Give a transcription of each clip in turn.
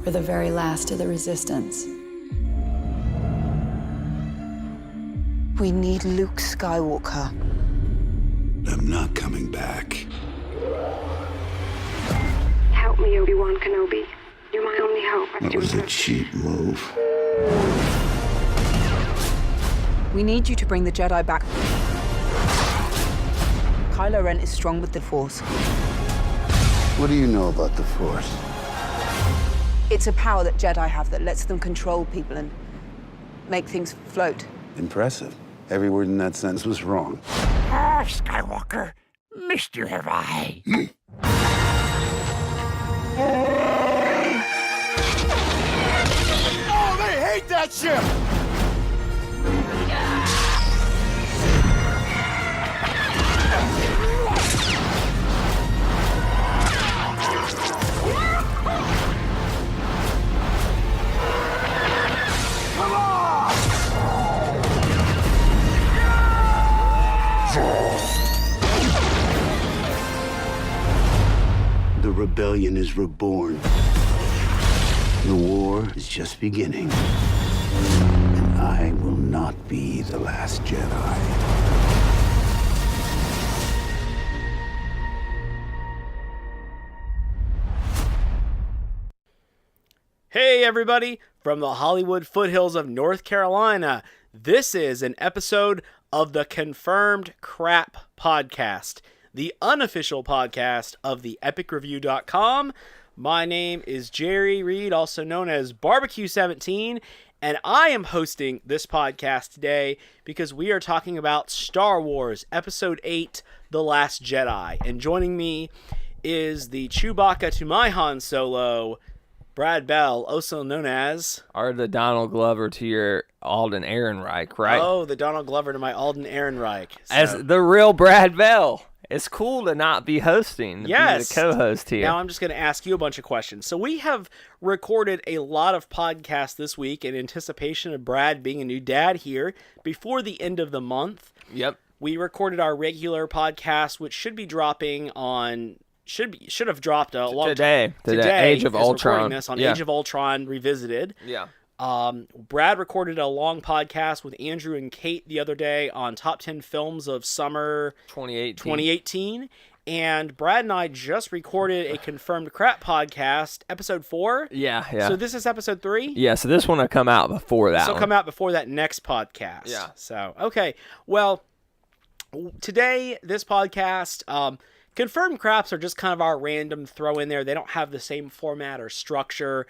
for the very last of the Resistance. We need Luke Skywalker. I'm not coming back. Help me, Obi-Wan Kenobi. You're my only hope. That was a cheap move. We need you to bring the Jedi back. Kylo Ren is strong with the Force. What do you know about the Force? It's a power that Jedi have that lets them control people and make things float. Impressive. Every word in that sentence was wrong. Ah, Skywalker, missed you have I. Oh, they hate that ship! Come on! The rebellion is reborn. The war is just beginning. And I will not be the last Jedi. Hey everybody, from the Hollywood foothills of North Carolina, this is an episode of the Confirmed Crap Podcast, the unofficial podcast of the epicreview.com. My name is Jerry Reed, also known as Barbecue17, and I am hosting this podcast today because we are talking about Star Wars Episode 8, The Last Jedi. And joining me is the Chewbacca to my Han Solo, Brad Bell, also known as... Or the Donald Glover to your Alden Ehrenreich, right? Oh, the Donald Glover to my Alden Ehrenreich. So. As the real Brad Bell. It's cool to not be hosting, to be the co-host here. Now I'm just going to ask you a bunch of questions. So we have recorded a lot of podcasts this week in anticipation of Brad being a new dad here before the end of the month. Yep. We recorded our regular podcast, which should be dropping on... Should have dropped a long today. Age of Ultron. This on Age of Ultron Revisited. Yeah. Brad recorded a long podcast with Andrew and Kate the other day on top 10 films of summer 2018. And Brad and I just recorded a Confirmed Crap podcast, episode 4. Yeah. So this is episode 3? Yeah, so this one will come out before that one. Come out before that next podcast. Yeah. So, okay. Well, today, this podcast... Confirmed Craps are just kind of our random throw in there. They don't have the same format or structure.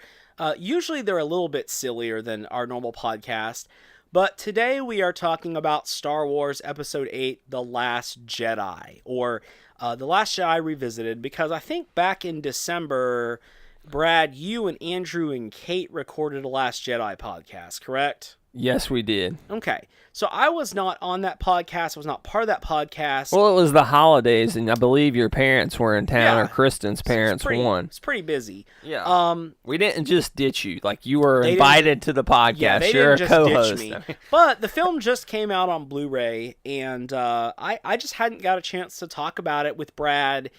Usually they're a little bit sillier than our normal podcast. But today we are talking about Star Wars Episode 8, The Last Jedi. Or The Last Jedi Revisited. Because I think back in December, Brad, you and Andrew and Kate recorded a Last Jedi podcast, correct? Yes, we did. Okay. So I was not on that podcast. I was not part of that podcast. Well, it was the holidays, and I believe your parents were in town, or Kristen's parents won. It's pretty busy. Yeah. We didn't just ditch you. Like, you were invited to the podcast. Yeah, they You're didn't a just co-host. ditch me. But the film just came out on Blu-ray, and I just hadn't got a chance to talk about it with Brad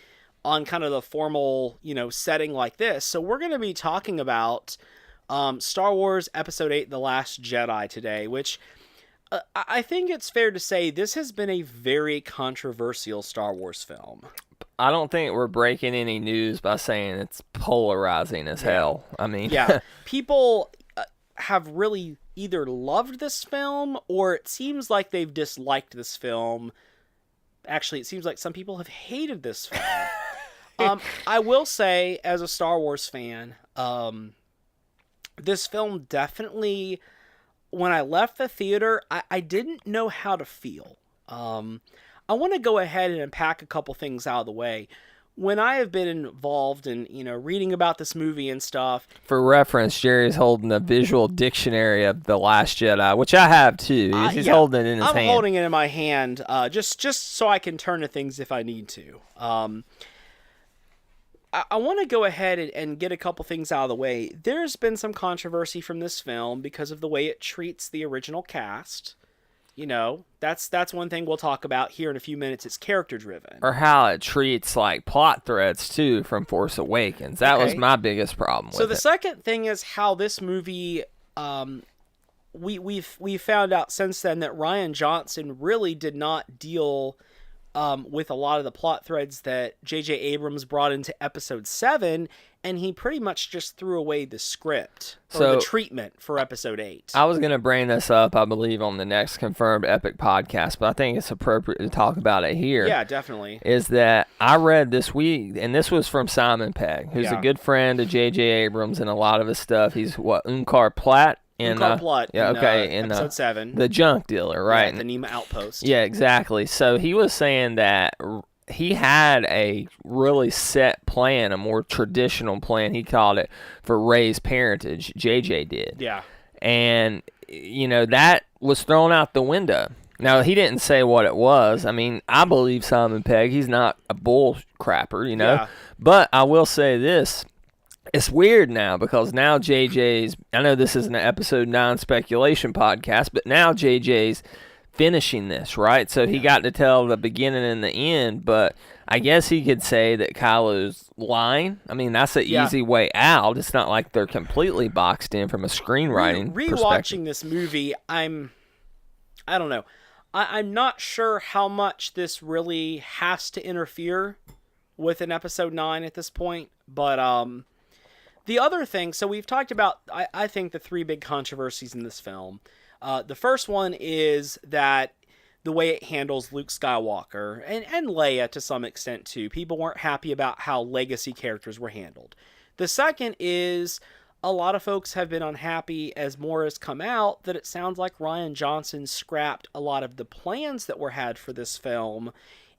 on kind of the formal, setting like this. So we're going to be talking about Star Wars Episode 8, The Last Jedi today, which... I think it's fair to say this has been a very controversial Star Wars film. I don't think we're breaking any news by saying it's polarizing as hell. I mean... Yeah. People have really either loved this film or it seems like they've disliked this film. Actually, it seems like some people have hated this film. I will say, as a Star Wars fan, this film definitely... When I left the theater, I didn't know how to feel. I want to go ahead and unpack a couple things out of the way. When I have been involved in, reading about this movie and stuff... For reference, Jerry's holding a visual dictionary of The Last Jedi, which I have too. He's holding it in his hand. I'm holding it in my hand just so I can turn to things if I need to. I want to go ahead and get a couple things out of the way. There's been some controversy from this film because of the way it treats the original cast. that's one thing we'll talk about here in a few minutes. It's character driven. Or how it treats like plot threads too from Force Awakens. That was my biggest problem with it. So the second thing is how this movie, we've found out since then that Rian Johnson really did not deal with a lot of the plot threads that J.J. Abrams brought into Episode 7, and he pretty much just threw away the script or the treatment for Episode 8. I was going to bring this up, I believe, on the next Confirmed Epic podcast, but I think it's appropriate to talk about it here. Yeah, definitely. Is that I read this week, and this was from Simon Pegg, who's a good friend of J.J. Abrams and a lot of his stuff. He's Unkar Platt? In Episode 7. The junk dealer, right? Yeah, the Nema Outpost. Yeah, exactly. So he was saying that he had a really set plan, a more traditional plan, he called it, for Rey's parentage. JJ did. Yeah. And, that was thrown out the window. Now, he didn't say what it was. I mean, I believe Simon Pegg. He's not a bull crapper, Yeah. But I will say this. It's weird now because now JJ's, I know this isn't an Episode 9 speculation podcast, but now JJ's finishing this, right? So he got to tell the beginning and the end, but I guess he could say that Kylo's lying. I mean, that's an easy way out. It's not like they're completely boxed in from a screenwriting perspective. Rewatching this movie, I don't know. I'm not sure how much this really has to interfere with an Episode 9 at this point, but the other thing, so we've talked about, I think, the three big controversies in this film. The first one is that the way it handles Luke Skywalker, and Leia to some extent too. People weren't happy about how legacy characters were handled. The second is a lot of folks have been unhappy as more has come out that it sounds like Rian Johnson scrapped a lot of the plans that were had for this film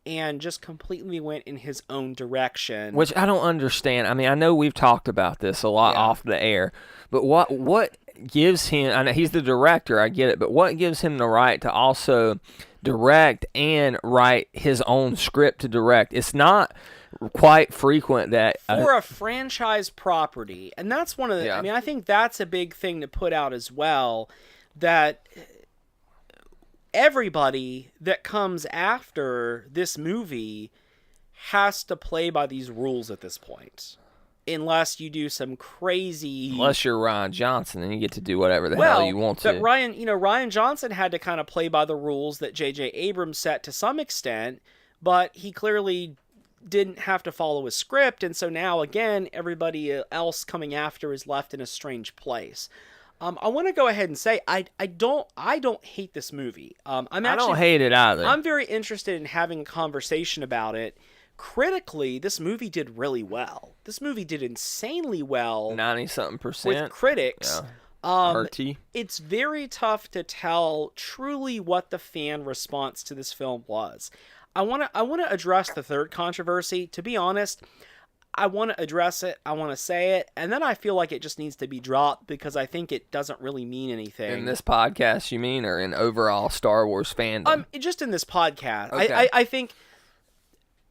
and just completely went in his own direction. Which I don't understand. I mean, I know we've talked about this a lot off the air, but what gives him, I know he's the director, I get it, but what gives him the right to also direct and write his own script to direct? It's not quite frequent that for a franchise property, and that's one of the, I mean, I think that's a big thing to put out as well, that everybody that comes after this movie has to play by these rules at this point. Unless you do some crazy... Unless you're Rian Johnson, and you get to do whatever the hell you want to. But Rian Johnson had to kind of play by the rules that J.J. Abrams set to some extent, but he clearly didn't have to follow a script, and so now, again, everybody else coming after is left in a strange place. I want to go ahead and say I don't hate this movie. I don't hate it either. I'm very interested in having a conversation about it. Critically, this movie did really well. This movie did insanely well. 90-something% with critics. Yeah. It's very tough to tell truly what the fan response to this film was. I want to address the third controversy. To be honest, I want to address it, I want to say it, and then I feel like it just needs to be dropped because I think it doesn't really mean anything. In this podcast, you mean, or in overall Star Wars fandom? Just in this podcast. Okay. I think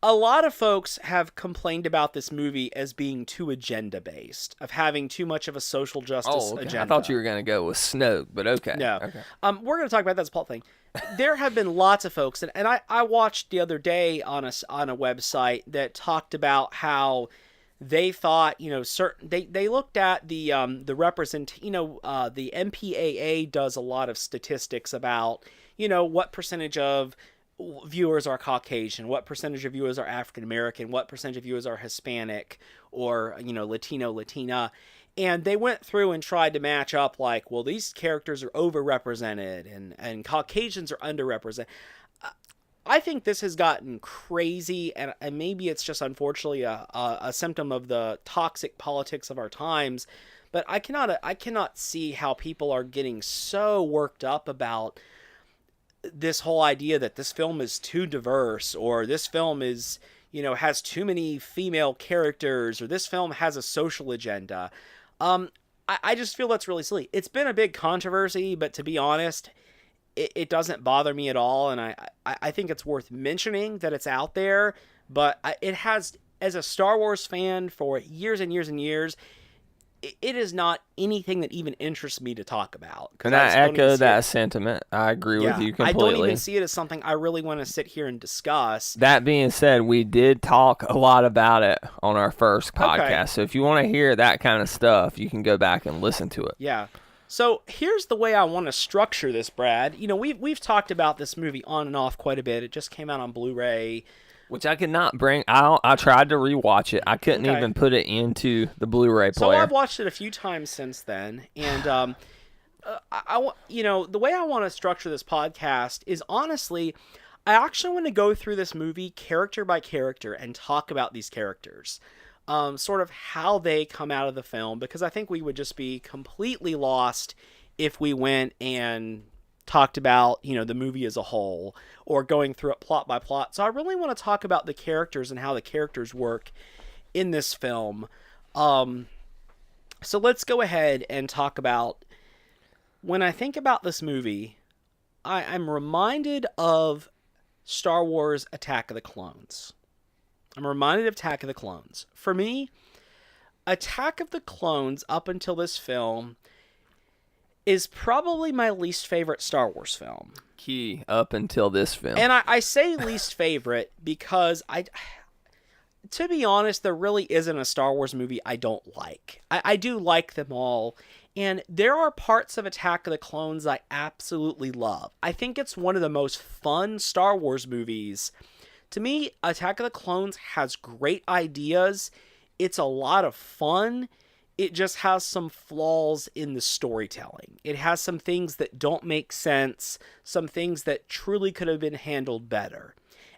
a lot of folks have complained about this movie as being too agenda-based, of having too much of a social justice agenda. I thought you were going to go with Snoke, but okay. No. Okay. We're going to talk about that as a plot thing. There have been lots of folks, and I watched the other day on a website that talked about how they thought, they looked at the the MPAA does a lot of statistics about, what percentage of viewers are Caucasian, what percentage of viewers are African American, what percentage of viewers are Hispanic or, Latino, Latina. And they went through and tried to match up like, well, these characters are overrepresented and Caucasians are underrepresented. I think this has gotten crazy, and maybe it's just unfortunately a symptom of the toxic politics of our times. But I cannot see how people are getting so worked up about this whole idea that this film is too diverse, or this film is, has too many female characters, or this film has a social agenda. I just feel that's really silly. It's been a big controversy, but to be honest, it doesn't bother me at all, and I think it's worth mentioning that it's out there, but it has, as a Star Wars fan for years and years and years, it is not anything that even interests me to talk about. And I echo that sentiment. I agree with you completely. I don't even see it as something I really want to sit here and discuss. That being said, we did talk a lot about it on our first podcast. Okay. So if you want to hear that kind of stuff, you can go back and listen to it. Yeah. So here's the way I want to structure this, Brad. You know, we've talked about this movie on and off quite a bit. It just came out on Blu-ray. Which I could not bring. I tried to rewatch it. I couldn't Okay. even put it into the Blu-ray So player. I've watched it a few times since then, and you know, the way I want to structure this podcast is honestly, I actually want to go through this movie character by character and talk about these characters, sort of how they come out of the film, because I think we would just be completely lost if we went and talked about, you know, the movie as a whole or going through it plot by plot. So I really want to talk about the characters and how the characters work in this film. So let's go ahead and talk about, when I think about this movie, I'm reminded of Star Wars Attack of the Clones. I'm reminded of Attack of the Clones. For me, Attack of the Clones up until this film is probably my least favorite Star Wars film. Key up until this film. And I say least favorite because to be honest, there really isn't a Star Wars movie I don't like. I do like them all. And there are parts of Attack of the Clones I absolutely love. I think it's one of the most fun Star Wars movies. To me, Attack of the Clones has great ideas. It's a lot of fun. It just has some flaws in the storytelling. It has some things that don't make sense, some things that truly could have been handled better.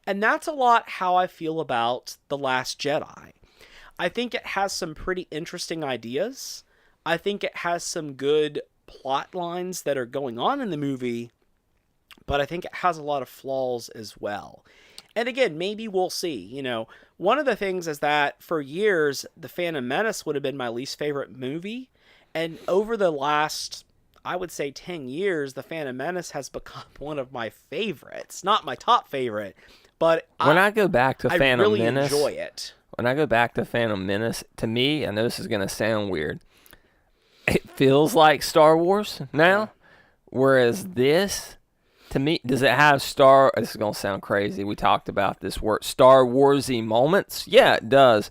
And that's a lot how I feel about The Last Jedi. I think it has some pretty interesting ideas. I think it has some good plot lines that are going on in the movie, but I think it has a lot of flaws as well. And again, maybe we'll see. You know, one of the things is that for years, The Phantom Menace would have been my least favorite movie. And over the last, I would say 10 years, The Phantom Menace has become one of my favorites. Not my top favorite, but when I go back to Phantom really Menace, enjoy it. When I go back to Phantom Menace, to me, I know this is going to sound weird, it feels like Star Wars now, whereas this, to me, does it have this is going to sound crazy, we talked about this word, Star Warsy moments? Yeah, it does.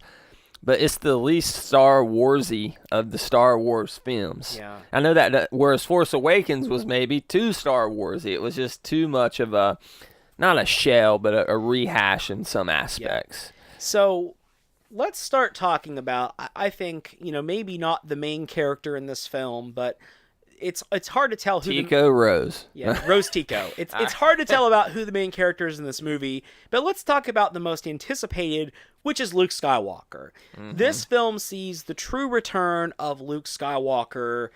But it's the least Star Warsy of the Star Wars films. Yeah. I know that, whereas Force Awakens was maybe too Star Warsy. It was just too much of a, not a shell, but a rehash in some aspects. Yeah. So let's start talking about, I think, you know, maybe not the main character in this film, but it's hard to tell who Tico Rose. Yeah, Rose Tico. It's hard to tell about who the main character is in this movie, but let's talk about the most anticipated, which is Luke Skywalker. Mm-hmm. This film sees the true return of Luke Skywalker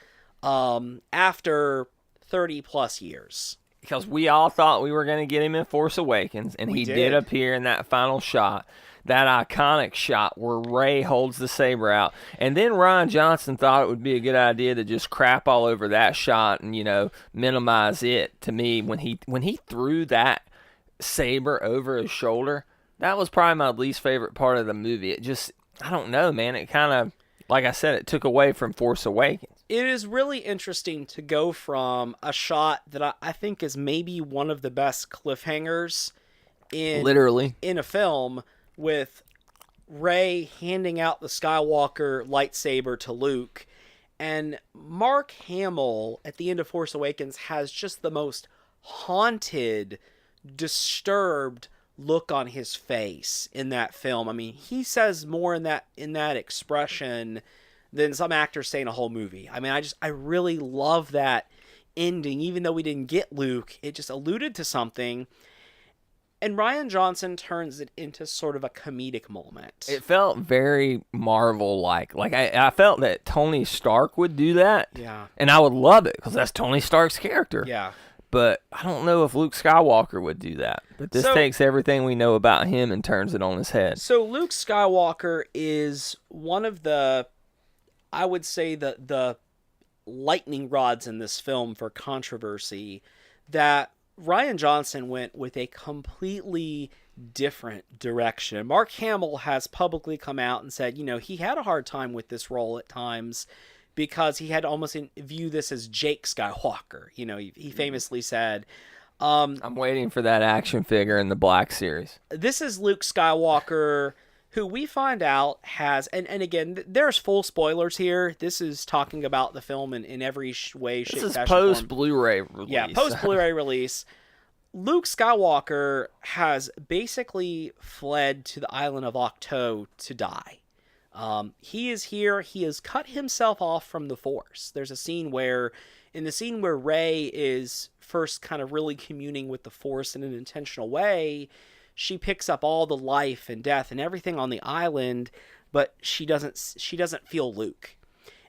after 30 plus years. Because we all thought we were going to get him in Force Awakens, and he did appear in that final shot. That iconic shot where Rey holds the saber out. And then Rian Johnson thought it would be a good idea to just crap all over that shot and, you know, minimize it. To me, when he threw that saber over his shoulder, that was probably my least favorite part of the movie. It just, I don't know, man. It kind of, like I said, it took away from Force Awakens. It is really interesting to go from a shot that I think is maybe one of the best cliffhangers in a film, with Rey handing out the Skywalker lightsaber to Luke, and Mark Hamill at the end of Force Awakens has just the most haunted, disturbed look on his face in that film. I mean, he says more in that expression than some actors say in a whole movie. I mean, I really love that ending. Even though we didn't get Luke, it just alluded to something. And Rian Johnson turns it into sort of a comedic moment. It felt very Marvel-like. Like, I felt that Tony Stark would do that. Yeah. And I would love it, because that's Tony Stark's character. Yeah. But I don't know if Luke Skywalker would do that. But this takes everything we know about him and turns it on his head. So Luke Skywalker is one of the, I would say, the lightning rods in this film for controversy, that Rian Johnson went with a completely different direction. Mark Hamill has publicly come out and said, he had a hard time with this role at times because he had to almost view this as Jake Skywalker. He famously said, I'm waiting for that action figure in the Black Series. this is Luke Skywalker, who we find out has, and again, there's full spoilers here. This is talking about the film in every way, shape, This is fashion, form. post-Blu-ray release. Yeah, post Blu-ray release. Luke Skywalker has basically fled to the island of Ahch-To to die. He is here. He has cut himself off from the Force. There's a scene where Rey is first kind of really communing with the Force in an intentional way, she picks up all the life and death and everything on the island, but she doesn't feel Luke.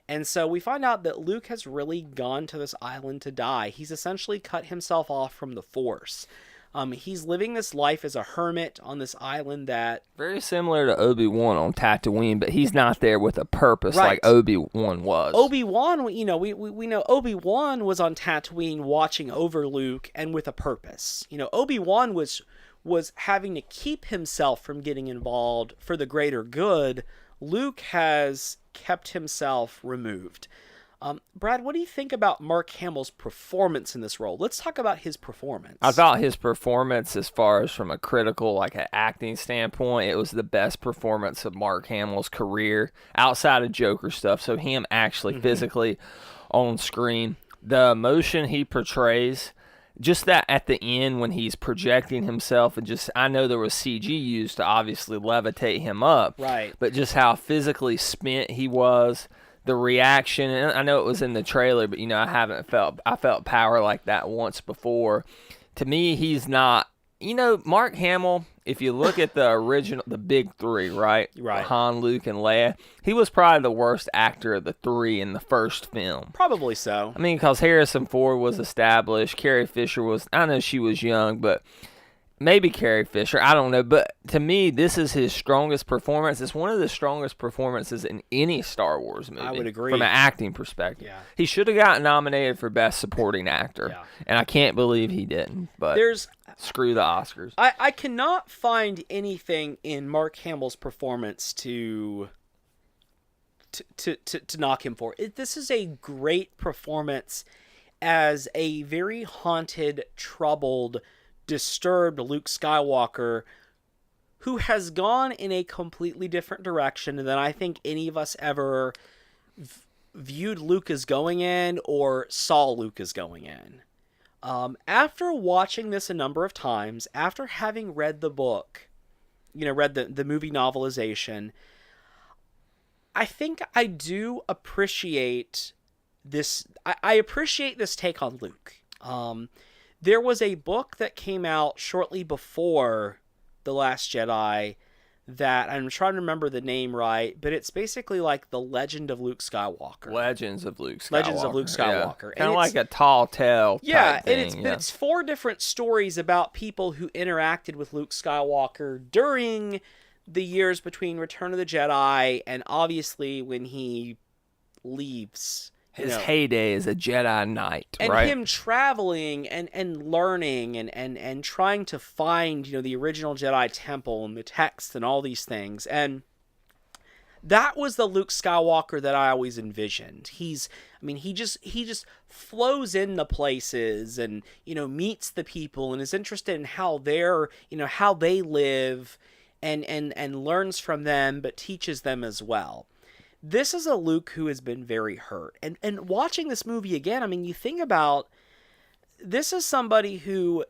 And so we find out that Luke has really gone to this island to die. He's essentially cut himself off from the Force. He's living this life as a hermit on this island that... Very similar to Obi-Wan on Tatooine, but he's not there with a purpose Right. like Obi-Wan was. Obi-Wan, we know Obi-Wan was on Tatooine watching over Luke and with a purpose. Obi-Wan was having to keep himself from getting involved for the greater good. Luke has kept himself removed. Brad, what do you think about Mark Hamill's performance in this role? Let's talk about his performance. I thought his performance, as far as from a critical, an acting standpoint, it was the best performance of Mark Hamill's career outside of Joker stuff. So him actually physically on screen, the emotion he portrays, just that at the end when he's projecting himself, and I know there was CG used to obviously levitate him up, right? But just how physically spent he was. The reaction, and I know it was in the trailer, but I felt power like that once before. To me, he's not, Mark Hamill, if you look at the original, the big three, right? Han, Luke, and Leia, he was probably the worst actor of the three in the first film. Probably so. I mean, because Harrison Ford was established, Carrie Fisher was, I know she was young, but maybe Carrie Fisher, I don't know. But to me, this is his strongest performance. It's one of the strongest performances in any Star Wars movie. I would agree. From an acting perspective. Yeah. He should have gotten nominated for Best Supporting Actor. Yeah. And I can't believe he didn't. But screw the Oscars. I cannot find anything in Mark Hamill's performance to knock him for. This is a great performance as a very haunted, troubled, disturbed Luke Skywalker who has gone in a completely different direction than I think any of us ever viewed Luke as going in or saw Luke as going in. After watching this a number of times, after having read the book, read the movie novelization, I think I do appreciate this. I appreciate this take on Luke. There was a book that came out shortly before The Last Jedi that, I'm trying to remember the name right, but it's basically like The Legend of Luke Skywalker. Legends of Luke Skywalker. Yeah. Kind of like a tall tale type thing. But it's 4 different stories about people who interacted with Luke Skywalker during the years between Return of the Jedi and obviously when he leaves. His heyday as a Jedi Knight, and right? him traveling and learning and trying to find, the original Jedi Temple and the text and all these things. And that was the Luke Skywalker that I always envisioned. He just flows into places and, meets the people and is interested in how how they live and learns from them, but teaches them as well. This is a Luke who has been very hurt. And watching this movie again, you think about, this is somebody who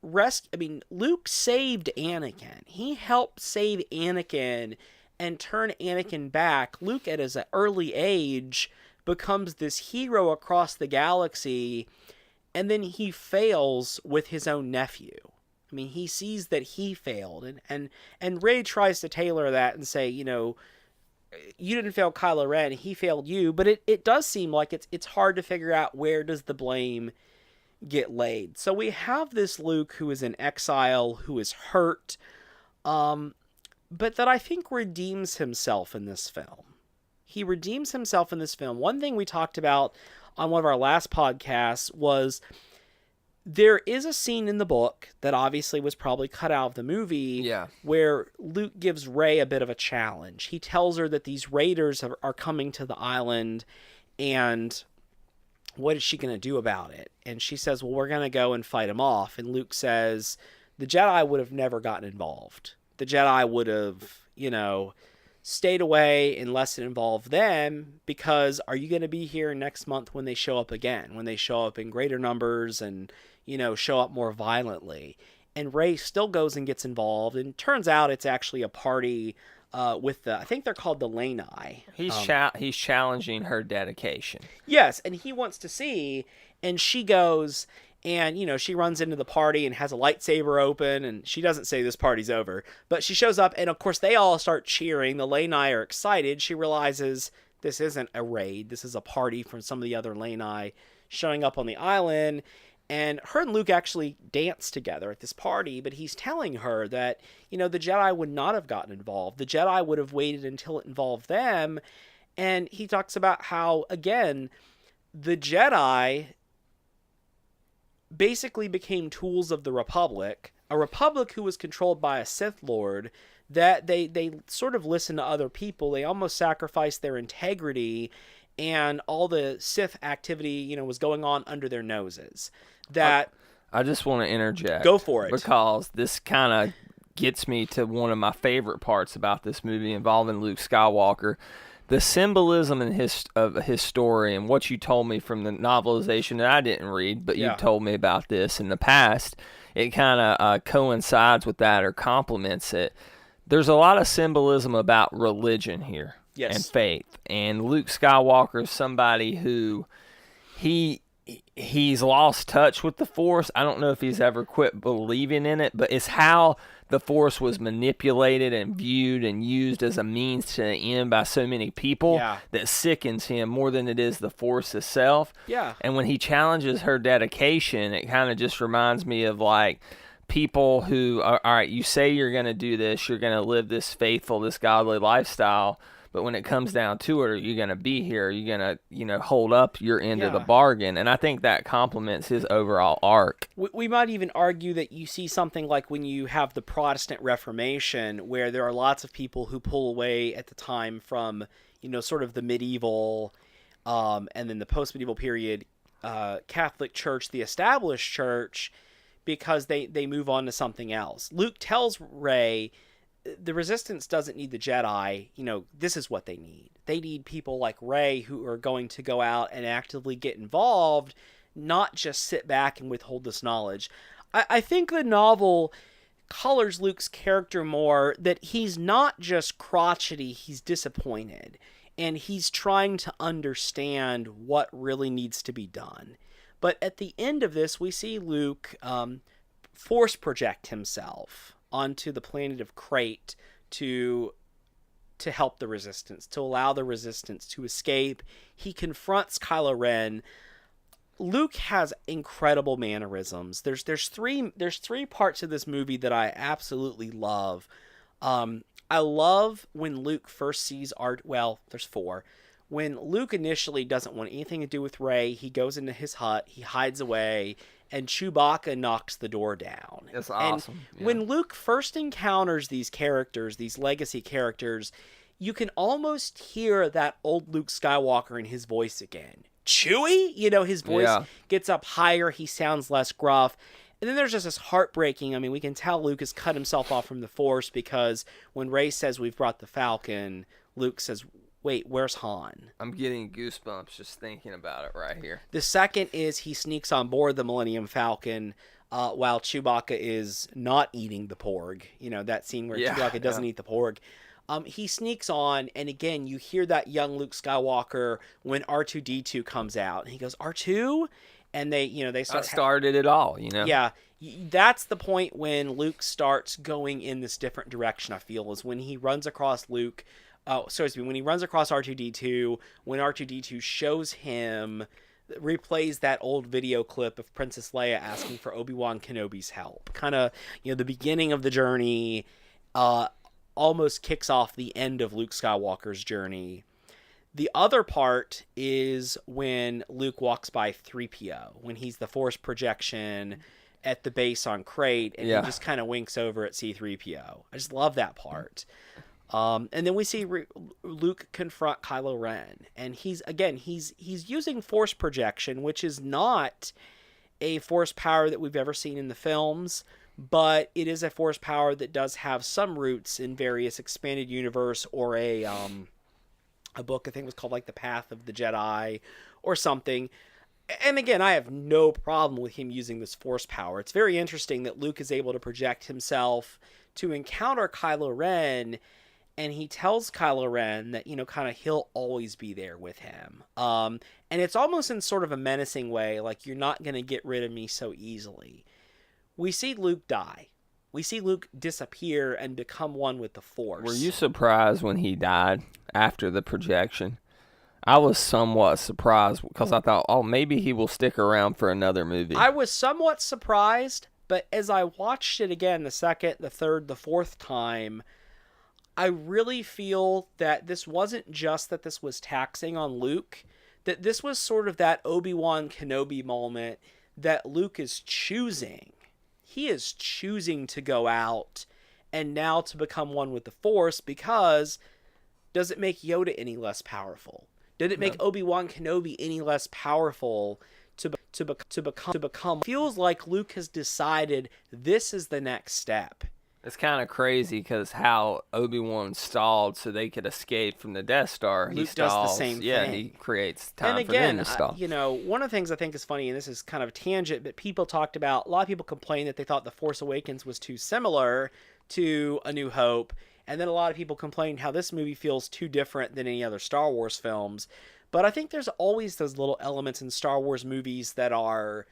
Luke saved Anakin. He helped save Anakin and turn Anakin back. Luke, at his early age, becomes this hero across the galaxy, and then he fails with his own nephew. He sees that he failed, and Rey tries to tailor that and say, you didn't fail Kylo Ren, he failed you, but it does seem like it's hard to figure out where does the blame get laid. So we have this Luke who is in exile, who is hurt, but that I think redeems himself in this film. He redeems himself in this film. One thing we talked about on one of our last podcasts was There is a scene in the book that obviously was probably cut out of the movie where Luke gives Rey a bit of a challenge. He tells her that these raiders are coming to the island, and what is she going to do about it? And she says, well, we're going to go and fight them off. And Luke says, the Jedi would have never gotten involved. The Jedi would have, stayed away unless it involved them, because are you going to be here next month when they show up again, when they show up in greater numbers and, show up more violently? And Rey still goes and gets involved, and turns out it's actually a party with I think they're called the Lanai. He's challenging her dedication. Yes, and he wants to see, and she goes, and, she runs into the party and has a lightsaber open, and she doesn't say this party's over, but she shows up, and of course they all start cheering. The Lanai are excited. She realizes this isn't a raid. This is a party from some of the other Lanai showing up on the island. And her and Luke actually dance together at this party, but he's telling her that, the Jedi would not have gotten involved. The Jedi would have waited until it involved them. And he talks about how, again, the Jedi basically became tools of the Republic, a Republic who was controlled by a Sith Lord, that they sort of listened to other people. They almost sacrificed their integrity, and all the Sith activity, was going on under their noses. That I just want to interject. Go for it. Because this kind of gets me to one of my favorite parts about this movie involving Luke Skywalker. The symbolism of his story, and what you told me from the novelization that I didn't read, but you told me about this in the past, it kind of coincides with that or complements it. There's a lot of symbolism about religion here and faith. And Luke Skywalker is somebody who he's lost touch with the Force. I don't know if he's ever quit believing in it, but it's how the Force was manipulated and viewed and used as a means to an end by so many people that sickens him more than it is the Force itself. Yeah. And when he challenges her dedication, it kind of just reminds me of like people who are, all right, you say you're going to do this, you're going to live this faithful, this godly lifestyle, but when it comes down to it, are you going to be here? Are you going to, hold up your end of the bargain? And I think that complements his overall arc. We might even argue that you see something like when you have the Protestant Reformation, where there are lots of people who pull away at the time from, sort of the medieval and then the post-medieval period Catholic Church, the established church, because they move on to something else. Luke tells Rey, the Resistance doesn't need the Jedi. This is what they need. They need people like Rey who are going to go out and actively get involved, not just sit back and withhold this knowledge. I think the novel colors Luke's character more, that he's not just crotchety, he's disappointed. And he's trying to understand what really needs to be done. But at the end of this, we see Luke force project himself onto the planet of Crate to help the Resistance, to allow the Resistance to escape. He confronts Kylo Ren. Luke has incredible mannerisms. There's three parts of this movie that I absolutely love. I love when Luke first sees there's four. When Luke initially doesn't want anything to do with Rey, he goes into his hut, he hides away, and Chewbacca knocks the door down. That's awesome. And when Luke first encounters these characters, these legacy characters, you can almost hear that old Luke Skywalker in his voice again. Chewie? His voice gets up higher, he sounds less gruff. And then there's just this heartbreaking, we can tell Luke has cut himself off from the Force, because when Rey says, "We've brought the Falcon," Luke says, "Wait, where's Han?" I'm getting goosebumps just thinking about it right here. The second is he sneaks on board the Millennium Falcon while Chewbacca is not eating the porg. That scene where Chewbacca doesn't eat the porg. He sneaks on, and again, you hear that young Luke Skywalker when R2-D2 comes out. And he goes, "R2?" And they started it all, Yeah, that's the point when Luke starts going in this different direction, I feel, is when he runs across when he runs across R2-D2, when R2-D2 shows him, replays that old video clip of Princess Leia asking for Obi-Wan Kenobi's help. Kind of, the beginning of the journey almost kicks off the end of Luke Skywalker's journey. The other part is when Luke walks by 3PO, when he's the force projection at the base on Crate, and he just kind of winks over at C-3PO. I just love that part. And then we see Luke confront Kylo Ren, and he's using force projection, which is not a force power that we've ever seen in the films, but it is a force power that does have some roots in various expanded universe, or a book I think was called like The Path of the Jedi or something. And again, I have no problem with him using this force power. It's very interesting that Luke is able to project himself to encounter Kylo Ren, and he tells Kylo Ren that, kind of he'll always be there with him. And it's almost in sort of a menacing way, like, you're not going to get rid of me so easily. We see Luke die. We see Luke disappear and become one with the Force. Were you surprised when he died after the projection? I was somewhat surprised because I thought, maybe he will stick around for another movie. I was somewhat surprised, but as I watched it again the second, the third, the fourth time, I really feel that this wasn't just that this was taxing on Luke, that this was sort of that Obi-Wan Kenobi moment that Luke is choosing. He is choosing to go out and now to become one with the Force, because does it make Yoda any less powerful? Did it make Obi-Wan Kenobi any less powerful to become? Feels like Luke has decided this is the next step. It's kind of crazy because how Obi-Wan stalled so they could escape from the Death Star. Luke does the same thing. Yeah, he creates time and for them again, to stall. One of the things I think is funny, and this is kind of a tangent, but people talked about, a lot of people complained that they thought The Force Awakens was too similar to A New Hope, and then a lot of people complained how this movie feels too different than any other Star Wars films. But I think there's always those little elements in Star Wars movies that are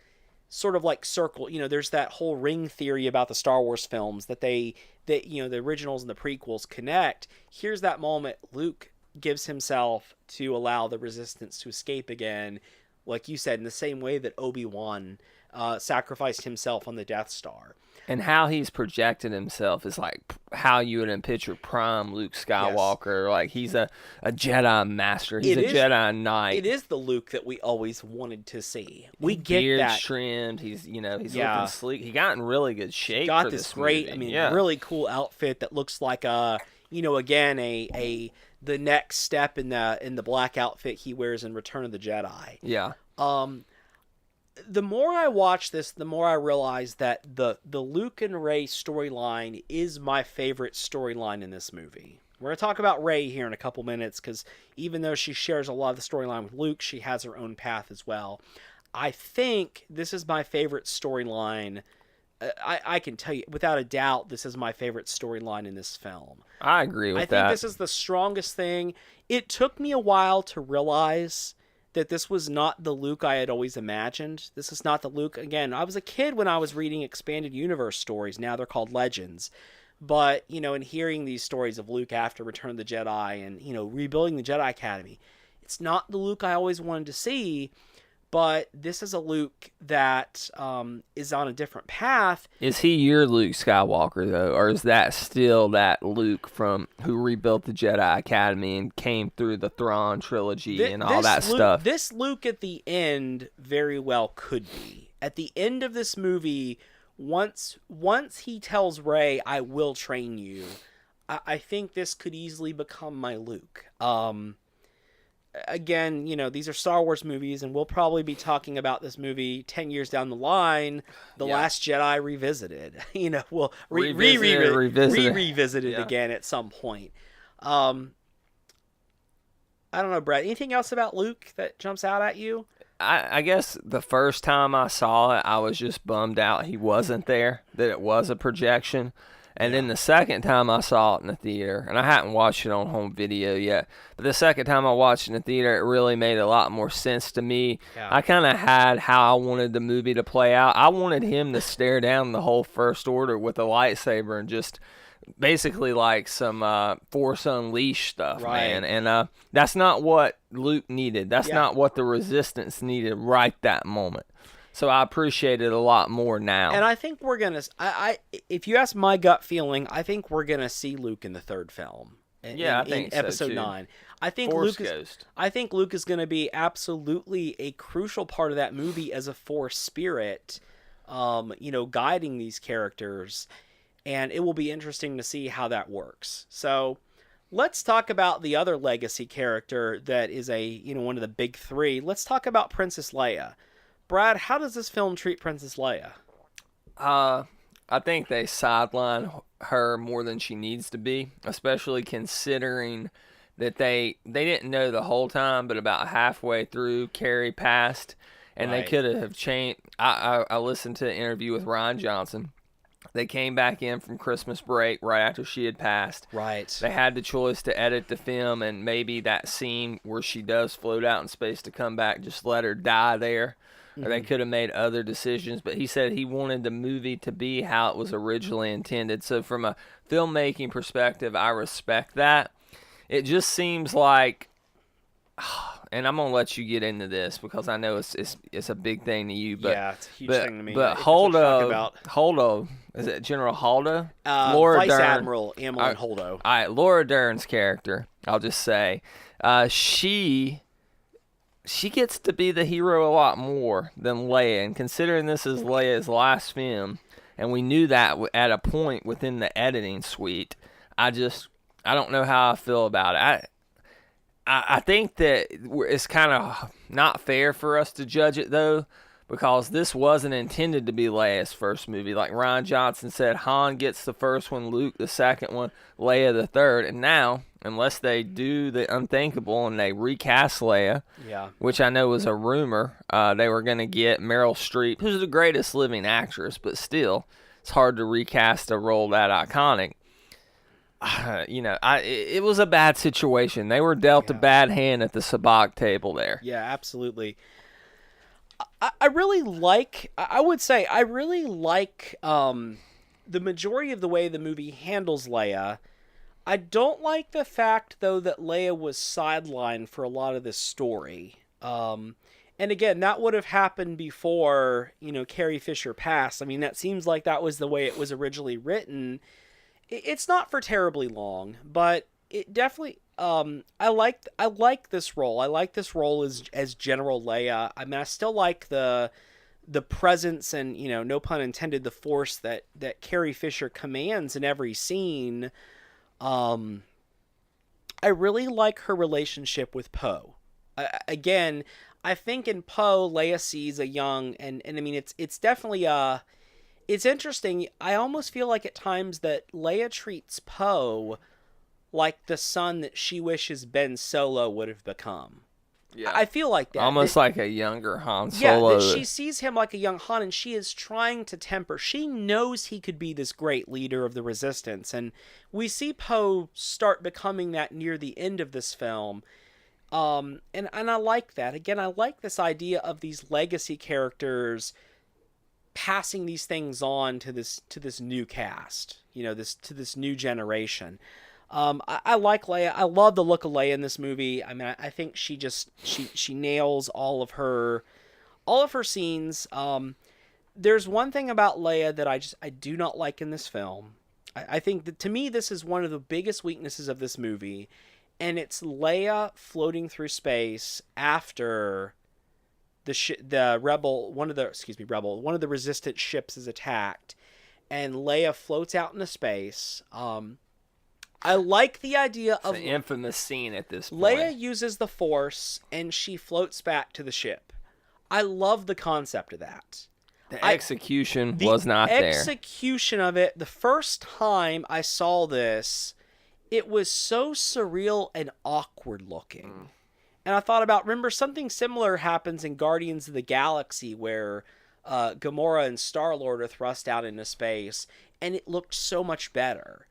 sort of like circle. There's that whole ring theory about the Star Wars films that the originals and the prequels connect. Here's that moment. Luke gives himself to allow the Resistance to escape again, like you said, in the same way that Obi-Wan sacrificed himself on the Death Star. And how he's projected himself is like how you would picture prime Luke Skywalker. Yes. Like, he's a Jedi master. He's a Jedi Knight. It is the Luke that we always wanted to see. We get Beard's that. Trimmed. He's looking sleek. He got in really good shape. Got this great, movie. Really cool outfit that looks like the next step in the black outfit he wears in Return of the Jedi. Yeah. The more I watch this, the more I realize that the Luke and Rey storyline is my favorite storyline in this movie. We're going to talk about Rey here in a couple minutes, because even though she shares a lot of the storyline with Luke, she has her own path as well. I think this is my favorite storyline. I can tell you, without a doubt, this is my favorite storyline in this film. I agree with that. I think this is the strongest thing. It took me a while to realize that this was not the Luke I had always imagined. This is not the Luke. Again, I was a kid when I was reading expanded universe stories. Now they're called Legends. But, in hearing these stories of Luke after Return of the Jedi and, rebuilding the Jedi Academy, it's not the Luke I always wanted to see, but this is a Luke that is on a different path. Is he your Luke Skywalker, though? Or is that still that Luke from who rebuilt the Jedi Academy and came through the Thrawn trilogy and all that stuff? This Luke at the end very well could be. At the end of this movie, once he tells Rey, I will train you, I think this could easily become my Luke. Again, these are Star Wars movies, and we'll probably be talking about this movie 10 years down the line, The Last Jedi Revisited. We'll revisit it again at some point. I don't know, Brett. Anything else about Luke that jumps out at you? I guess the first time I saw it, I was just bummed out he wasn't there, that it was a projection. And then the second time I saw it in the theater, and I hadn't watched it on home video yet, but the second time I watched it in the theater, it really made a lot more sense to me. Yeah. I kind of had how I wanted the movie to play out. I wanted him to stare down the whole First Order with a lightsaber and just basically like some Force Unleashed stuff, man. And that's not what Luke needed. That's not what the Resistance needed right that moment. So I appreciate it a lot more now. And I think we're going to... if you ask my gut feeling, I think we're going to see Luke in the third film. I think so, episode too. 9. I think Force Luke is, Ghost. I think Luke is going to be absolutely a crucial part of that movie as a Force spirit, guiding these characters, and it will be interesting to see how that works. So, let's talk about the other legacy character that is one of the big 3. Let's talk about Princess Leia. Brad, how does this film treat Princess Leia? I think they sideline her more than she needs to be, especially considering that they didn't know the whole time, but about halfway through, Carrie passed, and Right. they could have changed. I listened to an interview with Rian Johnson. They came back in from Christmas break right after she had passed. Right. They had the choice to edit the film, and maybe that scene where she does float out in space to come back, just let her die there. Or they could have made other decisions, but he said he wanted the movie to be how it was originally intended. So from a filmmaking perspective, I respect that. It just seems like, and I'm gonna let you get into this because I know it's a big thing to you. But yeah, it's a huge thing to me. But It's what you're talking about. Holdo, is it General Holdo? Vice Dern. Admiral Amilyn Holdo. All right, Laura Dern's character, I'll just say, she gets to be the hero a lot more than Leia, and considering this is Leia's last film, and we knew that at a point within the editing suite, I don't know how I feel about it. I think that it's kind of not fair for us to judge it, though, because this wasn't intended to be Leia's first movie. Like Rian Johnson said, Han gets the first one, Luke the second one, Leia the third. And now, unless they do the unthinkable and they recast Leia, which I know was a rumor, they were going to get Meryl Streep, who's the greatest living actress, but still, it's hard to recast a role that iconic. It was a bad situation. They were dealt a bad hand at the sabacc table there. Yeah, absolutely. I really like the majority of the way the movie handles Leia. I don't like the fact, though, that Leia was sidelined for a lot of this story. And again, that would have happened before, Carrie Fisher passed. I mean, that seems like that was the way it was originally written. It's not for terribly long, but it definitely... I like this role. I like this role as General Leia. I mean, I still like the presence and, no pun intended, the force that Carrie Fisher commands in every scene. I really like her relationship with Poe. Again, I think in Poe, Leia sees a young, and I mean, it's definitely it's interesting. I almost feel like at times that Leia treats Poe like the son that she wishes Ben Solo would have become. Yeah. I feel like that. Almost like a younger Han Solo. Yeah, that she sees him like a young Han, and she is trying to temper. She knows he could be this great leader of the Resistance, and we see Poe start becoming that near the end of this film. And I like that. Again, I like this idea of these legacy characters passing these things on to this new cast, to this new generation. I like Leia. I love the look of Leia in this movie. I mean, I think she nails all of her scenes. There's one thing about Leia that I do not like in this film. I think that, to me, this is one of the biggest weaknesses of this movie, and it's Leia floating through space after one of the Resistance ships is attacked, and Leia floats out into space. I like the idea of the infamous scene at this point. Leia uses the Force and she floats back to the ship. I love the concept of that. The execution was not there. The execution of it, the first time I saw this, it was so surreal and awkward looking. And I thought about, remember, something similar happens in Guardians of the Galaxy where Gamora and Star-Lord are thrust out into space, and it looked so much better.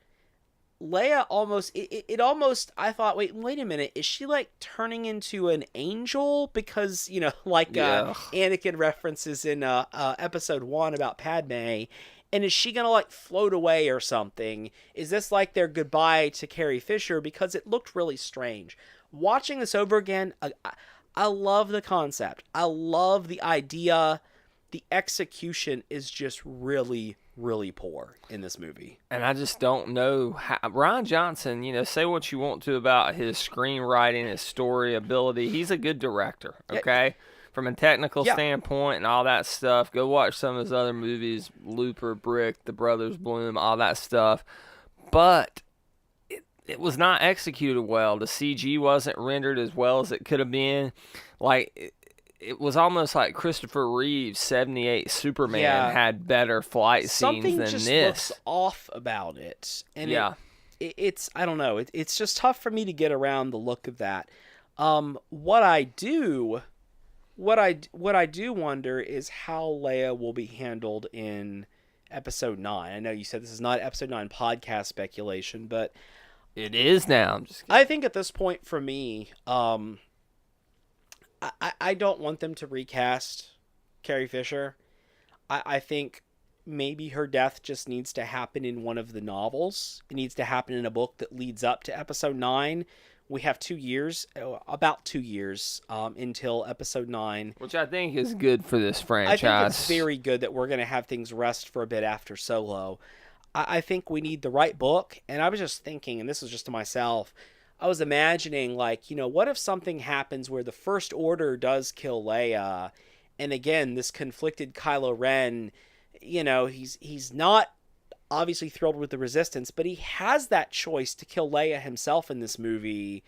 Leia almost, I thought, wait a minute, is she like turning into an angel? Because, Anakin references in episode 1 about Padme, and is she gonna like float away or something? Is this like their goodbye to Carrie Fisher? Because it looked really strange. Watching this over again, I love the concept. I love the idea the execution is just really, really poor in this movie. And I just don't know how Rian Johnson, say what you want to about his screenwriting, his story ability. He's a good director, okay? From a technical standpoint and all that stuff. Go watch some of his other movies, Looper, Brick, The Brothers Bloom, all that stuff. But it was not executed well. The CG wasn't rendered as well as it could have been. Like, it was almost like Christopher Reeve's 78 Superman had better flight scenes than this. Something just looks off about it. And it's I don't know. It's just tough for me to get around the look of that. What I do wonder is how Leia will be handled in episode 9. I know you said this is not episode 9 podcast speculation, but it is now. I think at this point for me, I don't want them to recast Carrie Fisher. I think maybe her death just needs to happen in one of the novels. It needs to happen in a book that leads up to episode 9. We have about 2 years until episode 9. Which I think is good for this franchise. I think it's very good that we're going to have things rest for a bit after Solo. I think we need the right book. And I was just thinking, and this is just to myself, I was imagining, what if something happens where the First Order does kill Leia, and again, this conflicted Kylo Ren, he's not obviously thrilled with the Resistance, but he has that choice to kill Leia himself in this movie,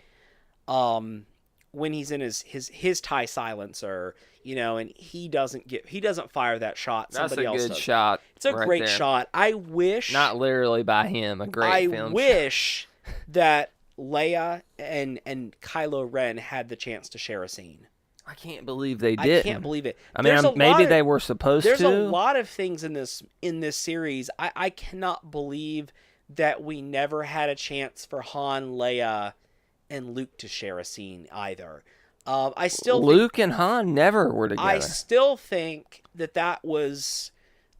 when he's in his TIE silencer, and he doesn't fire that shot. Somebody else does. That's a good shot. It's a great shot. I wish, not literally by him, a great film. I wish that Leia and Kylo Ren had the chance to share a scene. I can't believe they did. I can't believe it. I mean, maybe they were supposed to. There's a lot of things in this series. I cannot believe that we never had a chance for Han, Leia, and Luke to share a scene either. Luke and Han never were together. I still think that was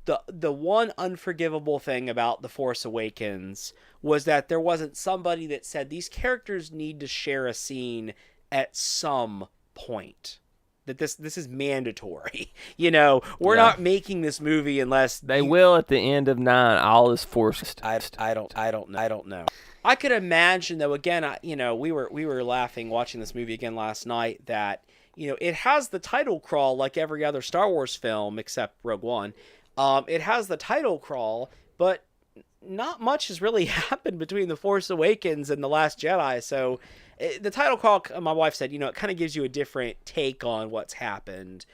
the one unforgivable thing about The Force Awakens, was that there wasn't somebody that said these characters need to share a scene at some point. That this is mandatory. We're not making this movie unless they will at the end of 9. All is forced. I don't know. I could imagine though. Again, we were laughing watching this movie again last night. That it has the title crawl like every other Star Wars film except Rogue One. It has the title crawl, but not much has really happened between The Force Awakens and The Last Jedi. So the title crawl, my wife said, it kind of gives you a different take on what's happened.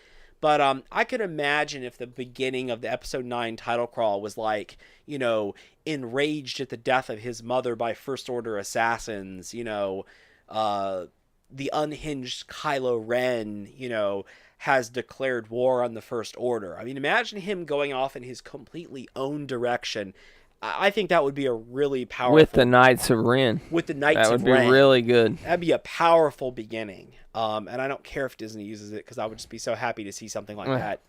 But I could imagine if the beginning of the episode 9 title crawl was like, enraged at the death of his mother by First Order assassins, the unhinged Kylo Ren, has declared war on the First Order. I mean, imagine him going off in his completely own direction. I think that would be a really powerful... With the Knights of Ren. With the Knights of Ren. That would be really good. That'd be a powerful beginning. And I don't care if Disney uses it, because I would just be so happy to see something like that.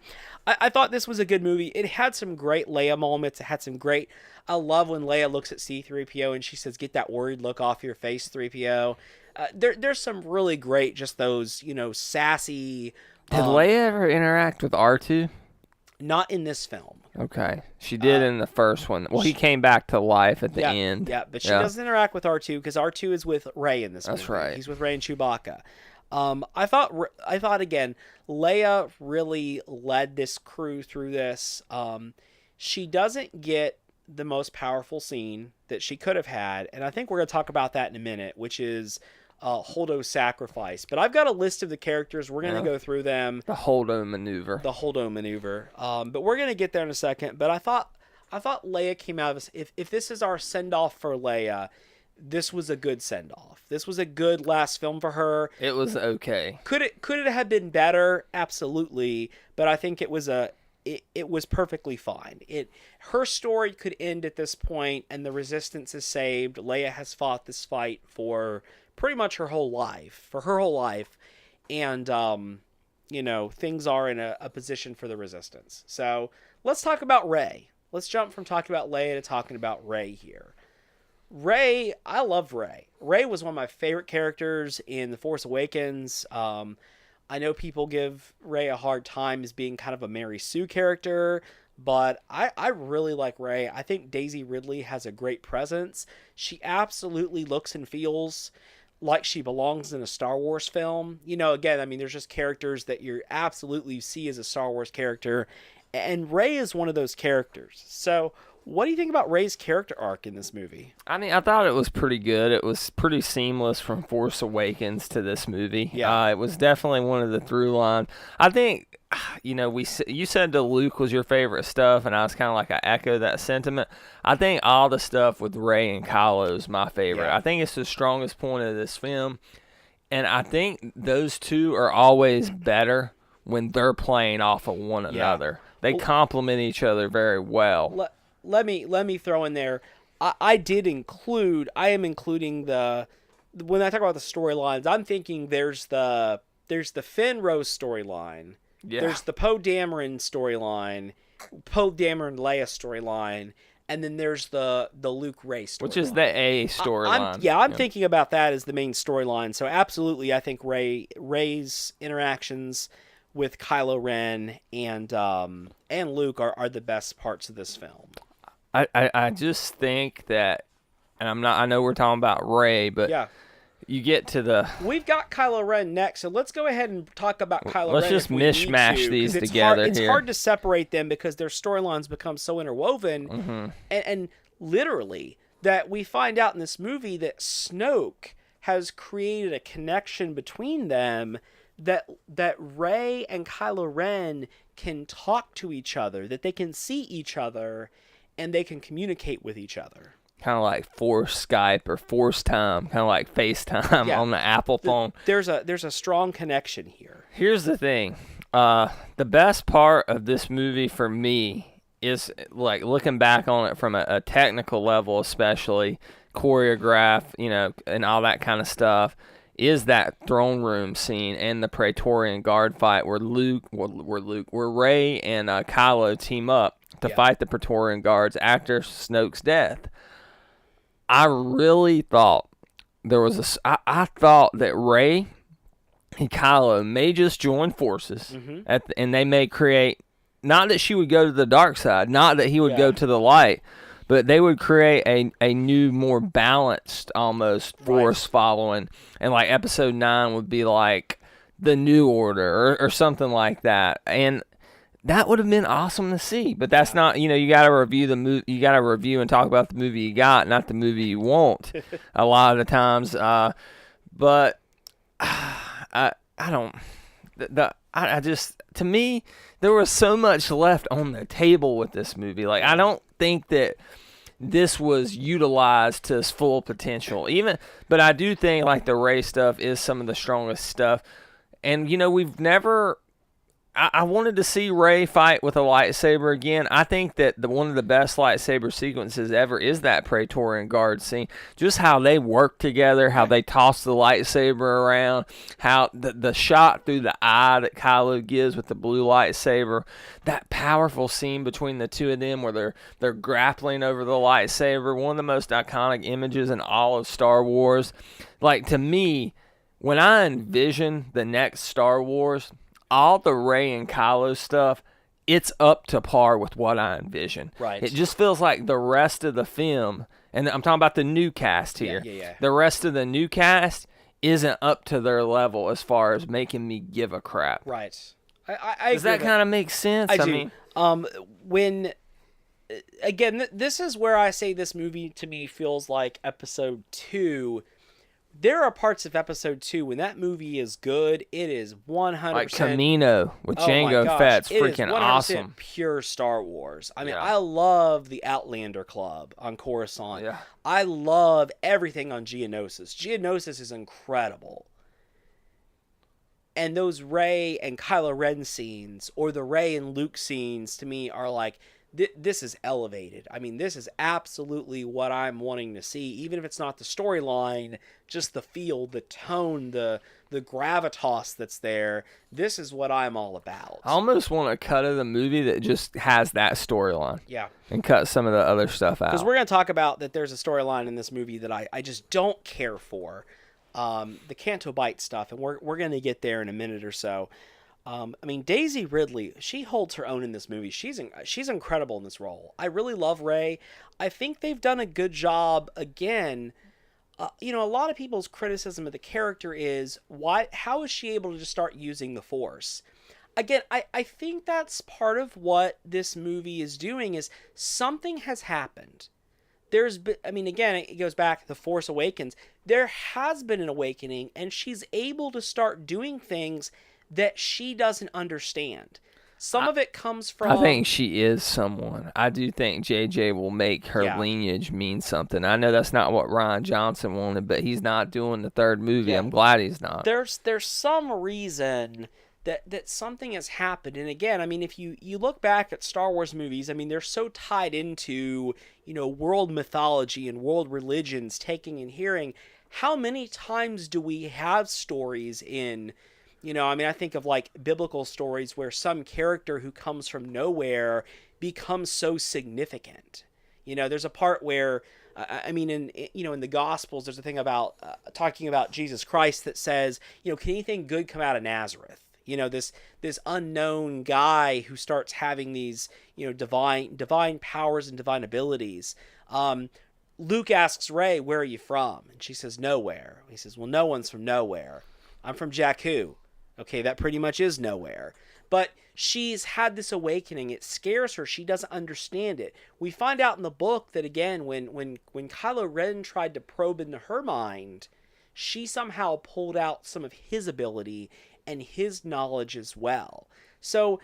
I thought this was a good movie. It had some great Leia moments. It had some great... I love when Leia looks at C-3PO and she says, "Get that worried look off your face, 3PO." There's some really great, just those, sassy... Did Leia ever interact with R2? Not in this film. Okay. She did in the first one. Well, he came back to life at the end. Yeah, but she doesn't interact with R2 because R2 is with Rey in this movie. That's right. He's with Rey and Chewbacca. I thought again, Leia really led this crew through this. She doesn't get the most powerful scene that she could have had, and I think we're going to talk about that in a minute, which is Holdo's sacrifice. But I've got a list of the characters. We're going to go through them. The Holdo maneuver. But we're going to get there in a second. But I thought Leia came out of this. If this is our send-off for Leia, this was a good send-off. This was a good last film for her. It was okay. Could it have been better? Absolutely. But I think it was perfectly fine. Her story could end at this point, and the Resistance is saved. Leia has fought this fight for pretty much her whole life, and things are in a position for the Resistance. So let's talk about Rey. Let's jump from talking about Leia to talking about Rey here. Rey, I love Rey. Rey was one of my favorite characters in The Force Awakens. I know people give Rey a hard time as being kind of a Mary Sue character, but I really like Rey. I think Daisy Ridley has a great presence. She absolutely looks and feels like she belongs in a Star Wars film. You know, again, I mean, there's just characters that you absolutely see as a Star Wars character, and Rey is one of those characters. So what do you think about Rey's character arc in this movie? I mean, I thought it was pretty good. It was pretty seamless from Force Awakens to this movie. Yeah. It was definitely one of the through line. I think, you know, you said that Luke was your favorite stuff, and I was kind of like, I echo that sentiment. I think all the stuff with Rey and Kylo is my favorite. Yeah. I think it's the strongest point of this film, and I think those two are always better when they're playing off of one another. They complement each other very well. Let me throw in there. I am including when I talk about the storylines, I'm thinking there's the Finn Rose storyline. Yeah. There's the Poe Dameron storyline, Poe Dameron Leia storyline, and then there's the Luke Rey storyline. Which is the A storyline. I'm thinking about that as the main storyline. So absolutely, I think Rey's interactions with Kylo Ren and Luke are the best parts of this film. I just think that, and I know we're talking about Rey, but Yeah. you get to the... We've got Kylo Ren next, so let's go ahead and talk about Kylo Ren. Let's just if we need mishmash to, these 'cause it's together hard, It's here. hard to separate them because their storylines become so interwoven. Mm-hmm. And literally, that we find out in this movie that Snoke has created a connection between them that Rey and Kylo Ren can talk to each other, that they can see each other, and they can communicate with each other. Kind of like Force Skype or Force Time, kind of like FaceTime on the Apple phone. There's a strong connection here. Here's the thing. The best part of this movie for me is, like, looking back on it from a technical level, especially choreograph, you know, and all that kind of stuff, is that throne room scene and the Praetorian Guard fight where Rey and Kylo team up to fight the Praetorian Guards after Snoke's death. I really thought I thought that Rey and Kylo may just join forces, and they may create, not that she would go to the dark side, not that he would go to the light, but they would create a new, more balanced, almost, force following. And, like, Episode 9 would be, like, the New Order or something like that. And that would have been awesome to see. But that's not, you know, you got to review the movie. You got to review and talk about the movie you got, not the movie you want a lot of the times. But I don't... I just, to me, there was so much left on the table with this movie. Like, I don't think that this was utilized to its full potential. But I do think, like, the Rey stuff is some of the strongest stuff. And, you know, we've never... I wanted to see Rey fight with a lightsaber again. I think that one of the best lightsaber sequences ever is that Praetorian Guard scene. Just how they work together, how they toss the lightsaber around, how the shot through the eye that Kylo gives with the blue lightsaber, that powerful scene between the two of them where they're grappling over the lightsaber, one of the most iconic images in all of Star Wars. Like, to me, when I envision the next Star Wars, all the Rey and Kylo stuff, it's up to par with what I envision. Right. It just feels like the rest of the film, and I'm talking about the new cast here. Yeah. The rest of the new cast isn't up to their level as far as making me give a crap. Right. I Does that kind of make sense? I do. mean, When again, this is where I say this movie to me feels like Episode 2. There are parts of Episode 2 when that movie is good. It is 100%. like Camino with Oh my Jango gosh, Fett's it is freaking 100% awesome. Pure Star Wars. I mean, Yeah. I love the Outlander Club on Coruscant. Yeah. I love everything on Geonosis. Geonosis is incredible. And those Rey and Kylo Ren scenes, or the Rey and Luke scenes, to me are like, this is elevated. I mean, this is absolutely what I'm wanting to see, even if it's not the storyline, just the feel, the tone, the gravitas that's there. This is what I'm all about. I almost want a cut of the movie that just has that storyline. Yeah. And cut some of the other stuff out. Because we're going to talk about that there's a storyline in this movie that I just don't care for. the Canto Bight stuff, and we're going to get there in a minute or so. I mean, Daisy Ridley, she holds her own in this movie. She's incredible in this role. I really love Rey. I think they've done a good job again. A lot of people's criticism of the character is how is she able to just start using the Force? Again, I think that's part of what this movie is doing is something has happened. Again, it goes back, The Force Awakens. There has been an awakening, and she's able to start doing things that she doesn't understand. Some of it comes from... I think she is someone. I do think JJ will make her lineage mean something. I know that's not what Rian Johnson wanted, but he's not doing the third movie. Yeah. I'm glad he's not. There's some reason that something has happened. And again, I mean, if you look back at Star Wars movies, I mean, they're so tied into, world mythology and world religions, taking and hearing. How many times do we have stories in... I think of like biblical stories where some character who comes from nowhere becomes so significant. There's a part where, in the Gospels, there's a thing about talking about Jesus Christ that says, can anything good come out of Nazareth? This unknown guy who starts having these, divine powers and divine abilities. Luke asks Rey, "Where are you from?" And she says, "Nowhere." He says, "Well, no one's from nowhere. I'm from Jakku." Okay, that pretty much is nowhere. But she's had this awakening. It scares her. She doesn't understand it. We find out in the book that, again, when Kylo Ren tried to probe into her mind, she somehow pulled out some of his ability and his knowledge as well. So...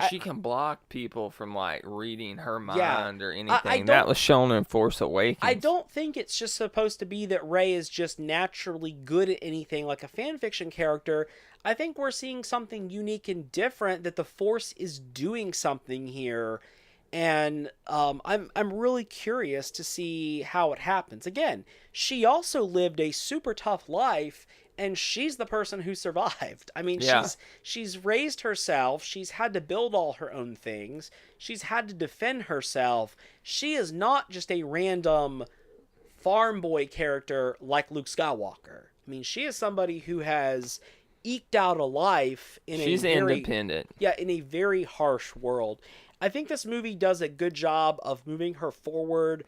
she can block people from like reading her mind or anything. That was shown in Force Awakens. I don't think it's just supposed to be that Rey is just naturally good at anything like a fan fiction character. I think we're seeing something unique and different, that the Force is doing something here, and I'm really curious to see how it happens. Again, she also lived a super tough life, and she's the person who survived. I mean, she's raised herself. She's had to build all her own things. She's had to defend herself. She is not just a random farm boy character like Luke Skywalker. I mean, she is somebody who has eked out a life in She's independent. Yeah, in a very harsh world. I think this movie does a good job of moving her forward.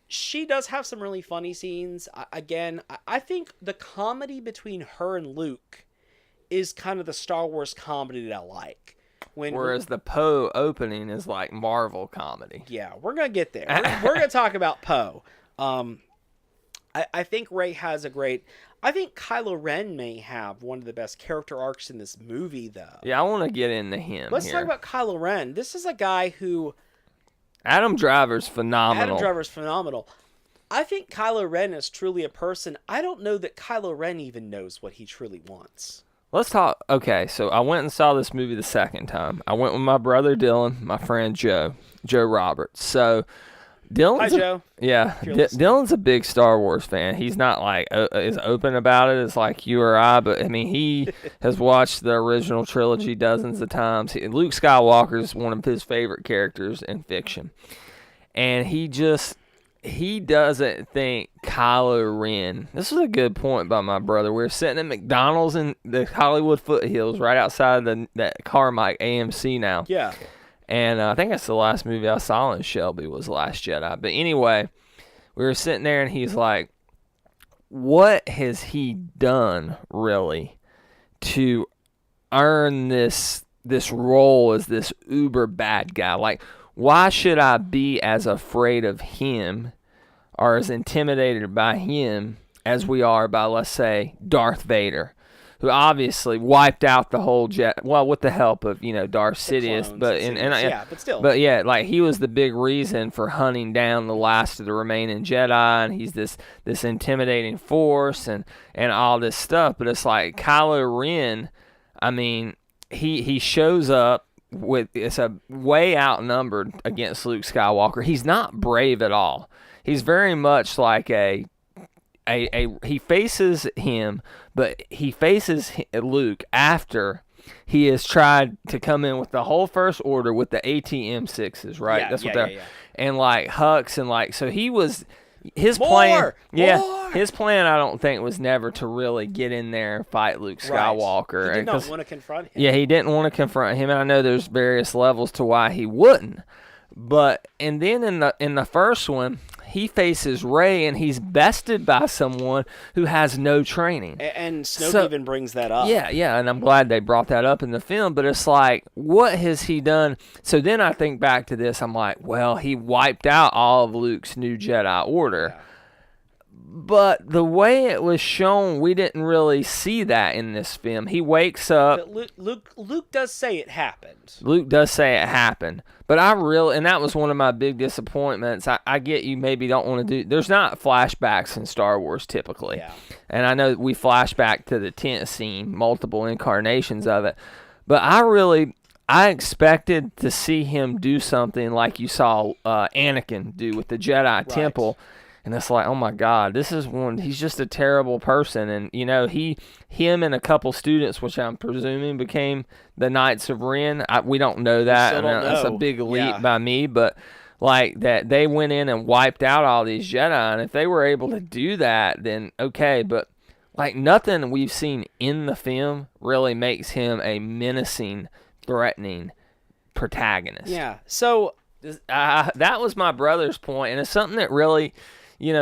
She does have some really funny scenes. Again, I think the comedy between her and Luke is kind of the Star Wars comedy that I like. Whereas the Poe opening is like Marvel comedy. Yeah, we're going to get there. We're going to talk about Poe. I think Rey has a great... I think Kylo Ren may have one of the best character arcs in this movie, though. Yeah, I want to get into him. Let's talk about Kylo Ren. This is a guy who... Adam Driver's phenomenal. I think Kylo Ren is truly a person. I don't know that Kylo Ren even knows what he truly wants. Let's talk. Okay, so I went and saw this movie the second time. I went with my brother Dylan, my friend Joe Roberts. So Dylan's Hi, Joe. Yeah, Dylan's a big Star Wars fan. He's not like as open about it as like you or I, but I mean he has watched the original trilogy dozens of times. Luke Skywalker is one of his favorite characters in fiction, and he doesn't think Kylo Ren. This is a good point by my brother. We were sitting at McDonald's in the Hollywood foothills, right outside that Carmike AMC now. Yeah. And I think that's the last movie I saw in Shelby was Last Jedi. But anyway, we were sitting there and he's like, what has he done really to earn this role as this uber bad guy? Like, why should I be as afraid of him or as intimidated by him as we are by, let's say, Darth Vader, who obviously wiped out the whole with the help of, Darth Sidious, but still. But yeah, like he was the big reason for hunting down the last of the remaining Jedi, and he's this intimidating force and all this stuff. But it's like Kylo Ren, I mean, he shows up it's a way outnumbered against Luke Skywalker. He's not brave at all. He's very much like he faces him, but he faces Luke after he has tried to come in with the whole First Order with the ATM-6s, right? Yeah, That's what yeah, they're... And like Hux and like... So he was... his More! plan, More! his plan, I don't think was never to really get in there and fight Luke Skywalker. He did not want to confront him. Yeah, he didn't want to confront him, and I know there's various levels to why he wouldn't. But and then in the first one, he faces Rey, and he's bested by someone who has no training. And Snoke even brings that up. Yeah, and I'm glad they brought that up in the film, but it's like, what has he done? So then I think back to this, I'm like, well, he wiped out all of Luke's new Jedi Order. Yeah. But the way it was shown, we didn't really see that in this film. He wakes up. But Luke does say it happened. Luke does say it happened. But and that was one of my big disappointments. I get you maybe don't want to do, there's not flashbacks in Star Wars typically. Yeah. And I know we flash back to the tent scene, multiple incarnations of it. But I expected to see him do something like you saw Anakin do with the Jedi Temple. And it's like, oh my God, this is he's just a terrible person. And, him and a couple students, which I'm presuming became the Knights of Ren. We don't know that. That's a big leap by me. But, like, that they went in and wiped out all these Jedi. And if they were able to do that, then okay. But, like, nothing we've seen in the film really makes him a menacing, threatening protagonist. Yeah. So that was my brother's point. And it's something that really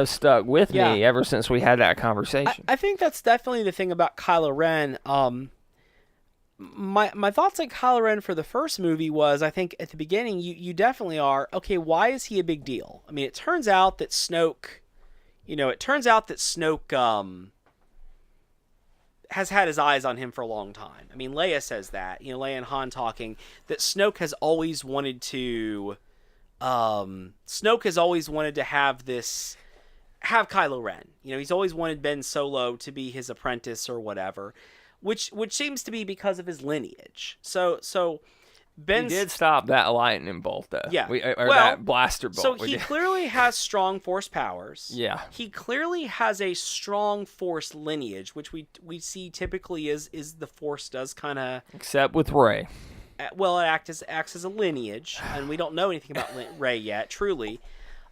stuck with me ever since we had that conversation. I think that's definitely the thing about Kylo Ren. My thoughts on Kylo Ren for the first movie was, I think at the beginning, you definitely are, okay, why is he a big deal? I mean, it turns out that Snoke, has had his eyes on him for a long time. I mean, Leia says that, Leia and Han talking, that Snoke has always wanted to have Kylo Ren. He's always wanted Ben Solo to be his apprentice or whatever, which seems to be because of his lineage. So Ben did stop that lightning bolt though. Yeah. That blaster bolt. So he clearly has strong Force powers. Yeah. He clearly has a strong Force lineage, which we see typically is the Force does kind of, except with Rey. Well, it acts as a lineage, and we don't know anything about Rey yet, truly.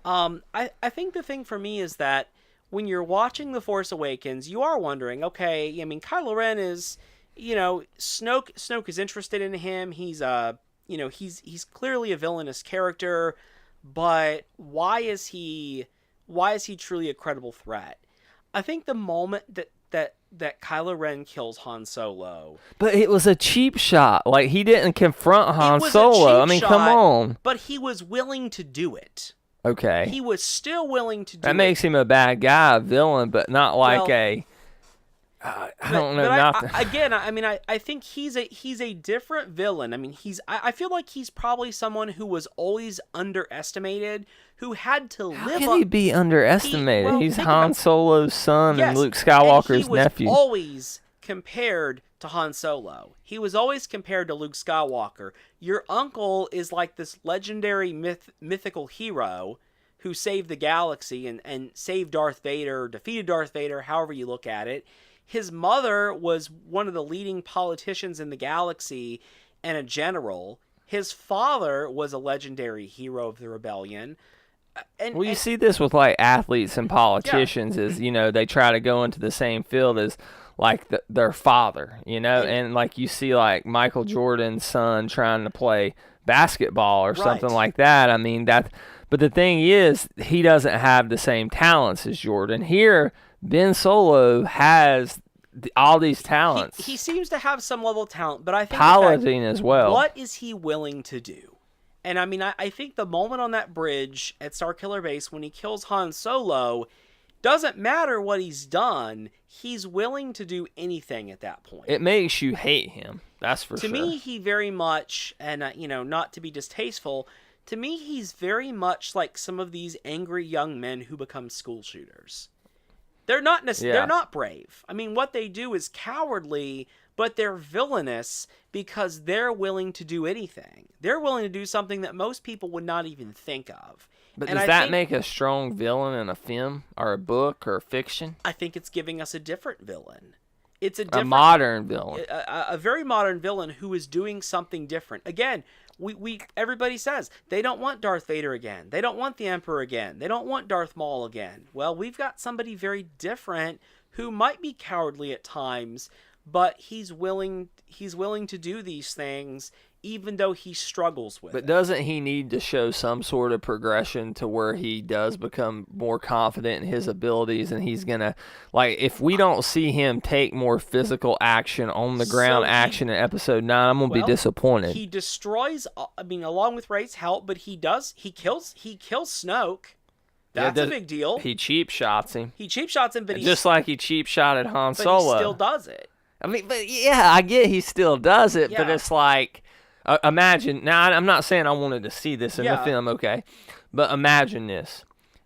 I think the thing for me is that when you're watching The Force Awakens, you are wondering, okay, I mean, Kylo Ren is, Snoke is interested in him. He's he's clearly a villainous character, but why is he truly a credible threat? I think the moment that Kylo Ren kills Han Solo. But it was a cheap shot. Like, he didn't confront Han Solo. I mean, come on. But he was willing to do it. Okay. He was still willing to do it. That makes him a bad guy, a villain, but not like I don't know. I think he's a different villain. I mean, I feel like he's probably someone who was always underestimated, who had to live. How can he be underestimated? He's Han Solo's son and Luke Skywalker's nephew. He was always compared to Han Solo. He was always compared to Luke Skywalker. Your uncle is like this legendary mythical hero who saved the galaxy and saved Darth Vader, defeated Darth Vader, however you look at it. His mother was one of the leading politicians in the galaxy and a general. His father was a legendary hero of the rebellion. You see this with like athletes and politicians is, they try to go into the same field as like their father, and like you see like Michael Jordan's son trying to play basketball or something like that. I mean, but the thing is, he doesn't have the same talents as Jordan. Here, Ben Solo has all these talents. He seems to have some level of talent, but I think piloting as well. What is he willing to do? And I mean, I think the moment on that bridge at Starkiller Base when he kills Han Solo, doesn't matter what he's done, he's willing to do anything at that point. It makes you hate him. That's for sure. To me, he very much, and not to be distasteful, to me, he's very much like some of these angry young men who become school shooters. They're not they're not brave. I mean, what they do is cowardly, but they're villainous because they're willing to do anything. They're willing to do something that most people would not even think of. But does that make a strong villain in a film or a book or fiction? I think it's giving us a different villain. It's a modern villain. A very modern villain who is doing something different. Again, everybody says they don't want Darth Vader again. They don't want the Emperor again. They don't want Darth Maul again. Well, we've got somebody very different who might be cowardly at times, but he's willing to do these things even though he struggles with it. But doesn't he need to show some sort of progression to where he does become more confident in his abilities, and he's going to, like, if we don't see him take more physical action on the ground action in episode 9, I'm going to be disappointed. He destroys, along with Rey's help, but he kills Snoke. That's a big deal. He cheap shots him. But just like he cheap shotted Han Solo. But he still does it. I mean, but yeah, I get he still does it, but it's like, imagine, now I'm not saying I wanted to see this in the film, okay, but imagine this.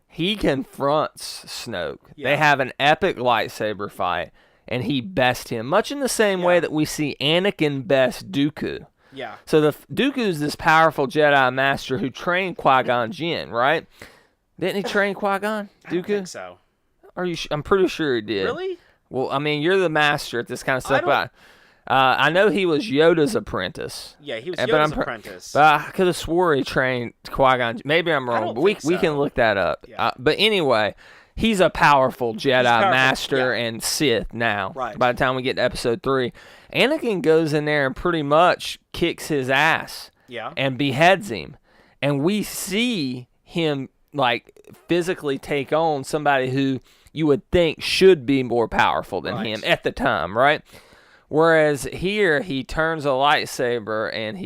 He confronts Snoke. Yeah. They have an epic lightsaber fight, and he bests him, much in the same way that we see Anakin best Dooku. Yeah. So Dooku's this powerful Jedi master who trained Qui-Gon Jinn, right? Didn't he train Qui-Gon? Dooku? I don't think so. I'm pretty sure he did. Really? Well, I mean, you're the master at this kind of stuff, but I know he was Yoda's apprentice. Yeah, he was Yoda's apprentice. But I could have swore he trained Qui-Gon. Maybe I'm wrong, but we can look that up. Yeah. But anyway, he's a powerful Jedi master and Sith now. Right. By the time we get to episode 3, Anakin goes in there and pretty much kicks his ass. Yeah. And beheads him, and we see him like physically take on somebody who you would think should be more powerful than him at the time, right? Whereas here, he turns a lightsaber and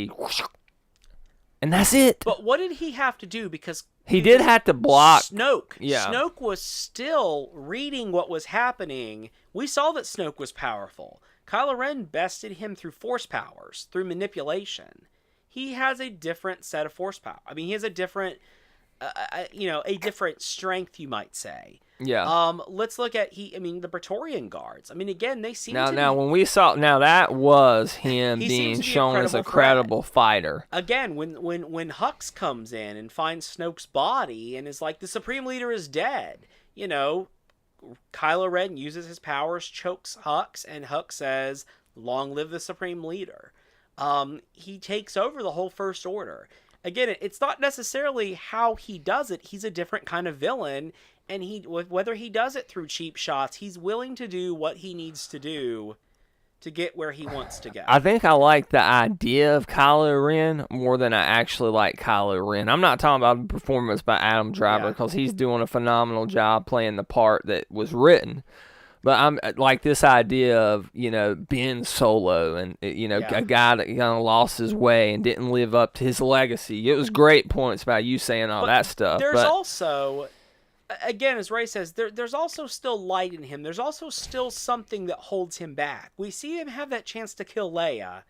that's it. But what did he have to do? Because he did have to block Snoke. Yeah. Snoke was still reading what was happening. We saw that Snoke was powerful. Kylo Ren bested him through force powers, through manipulation. He has a different set of force power. I mean, he has a different, a different strength, you might say. Yeah. Let's look at the Praetorian Guards. I mean, again, they seem to when we saw that was him being shown as a credible fighter. Again, when Hux comes in and finds Snoke's body and is like, the Supreme Leader is dead, Kylo Ren uses his powers, chokes Hux, and Hux says, "Long live the Supreme Leader." He takes over the whole First Order. Again, it's not necessarily how he does it. He's a different kind of villain. And whether he does it through cheap shots, he's willing to do what he needs to do to get where he wants to go. I think I like the idea of Kylo Ren more than I actually like Kylo Ren. I'm not talking about the performance by Adam Driver because he's doing a phenomenal job playing the part that was written. But I'm like this idea of, Ben Solo and, a guy that kind of lost his way and didn't live up to his legacy. It was great points about you saying all that stuff. There's also... Again, as Ray says, there's also still light in him. There's also still something that holds him back. We see him have that chance to kill Leia.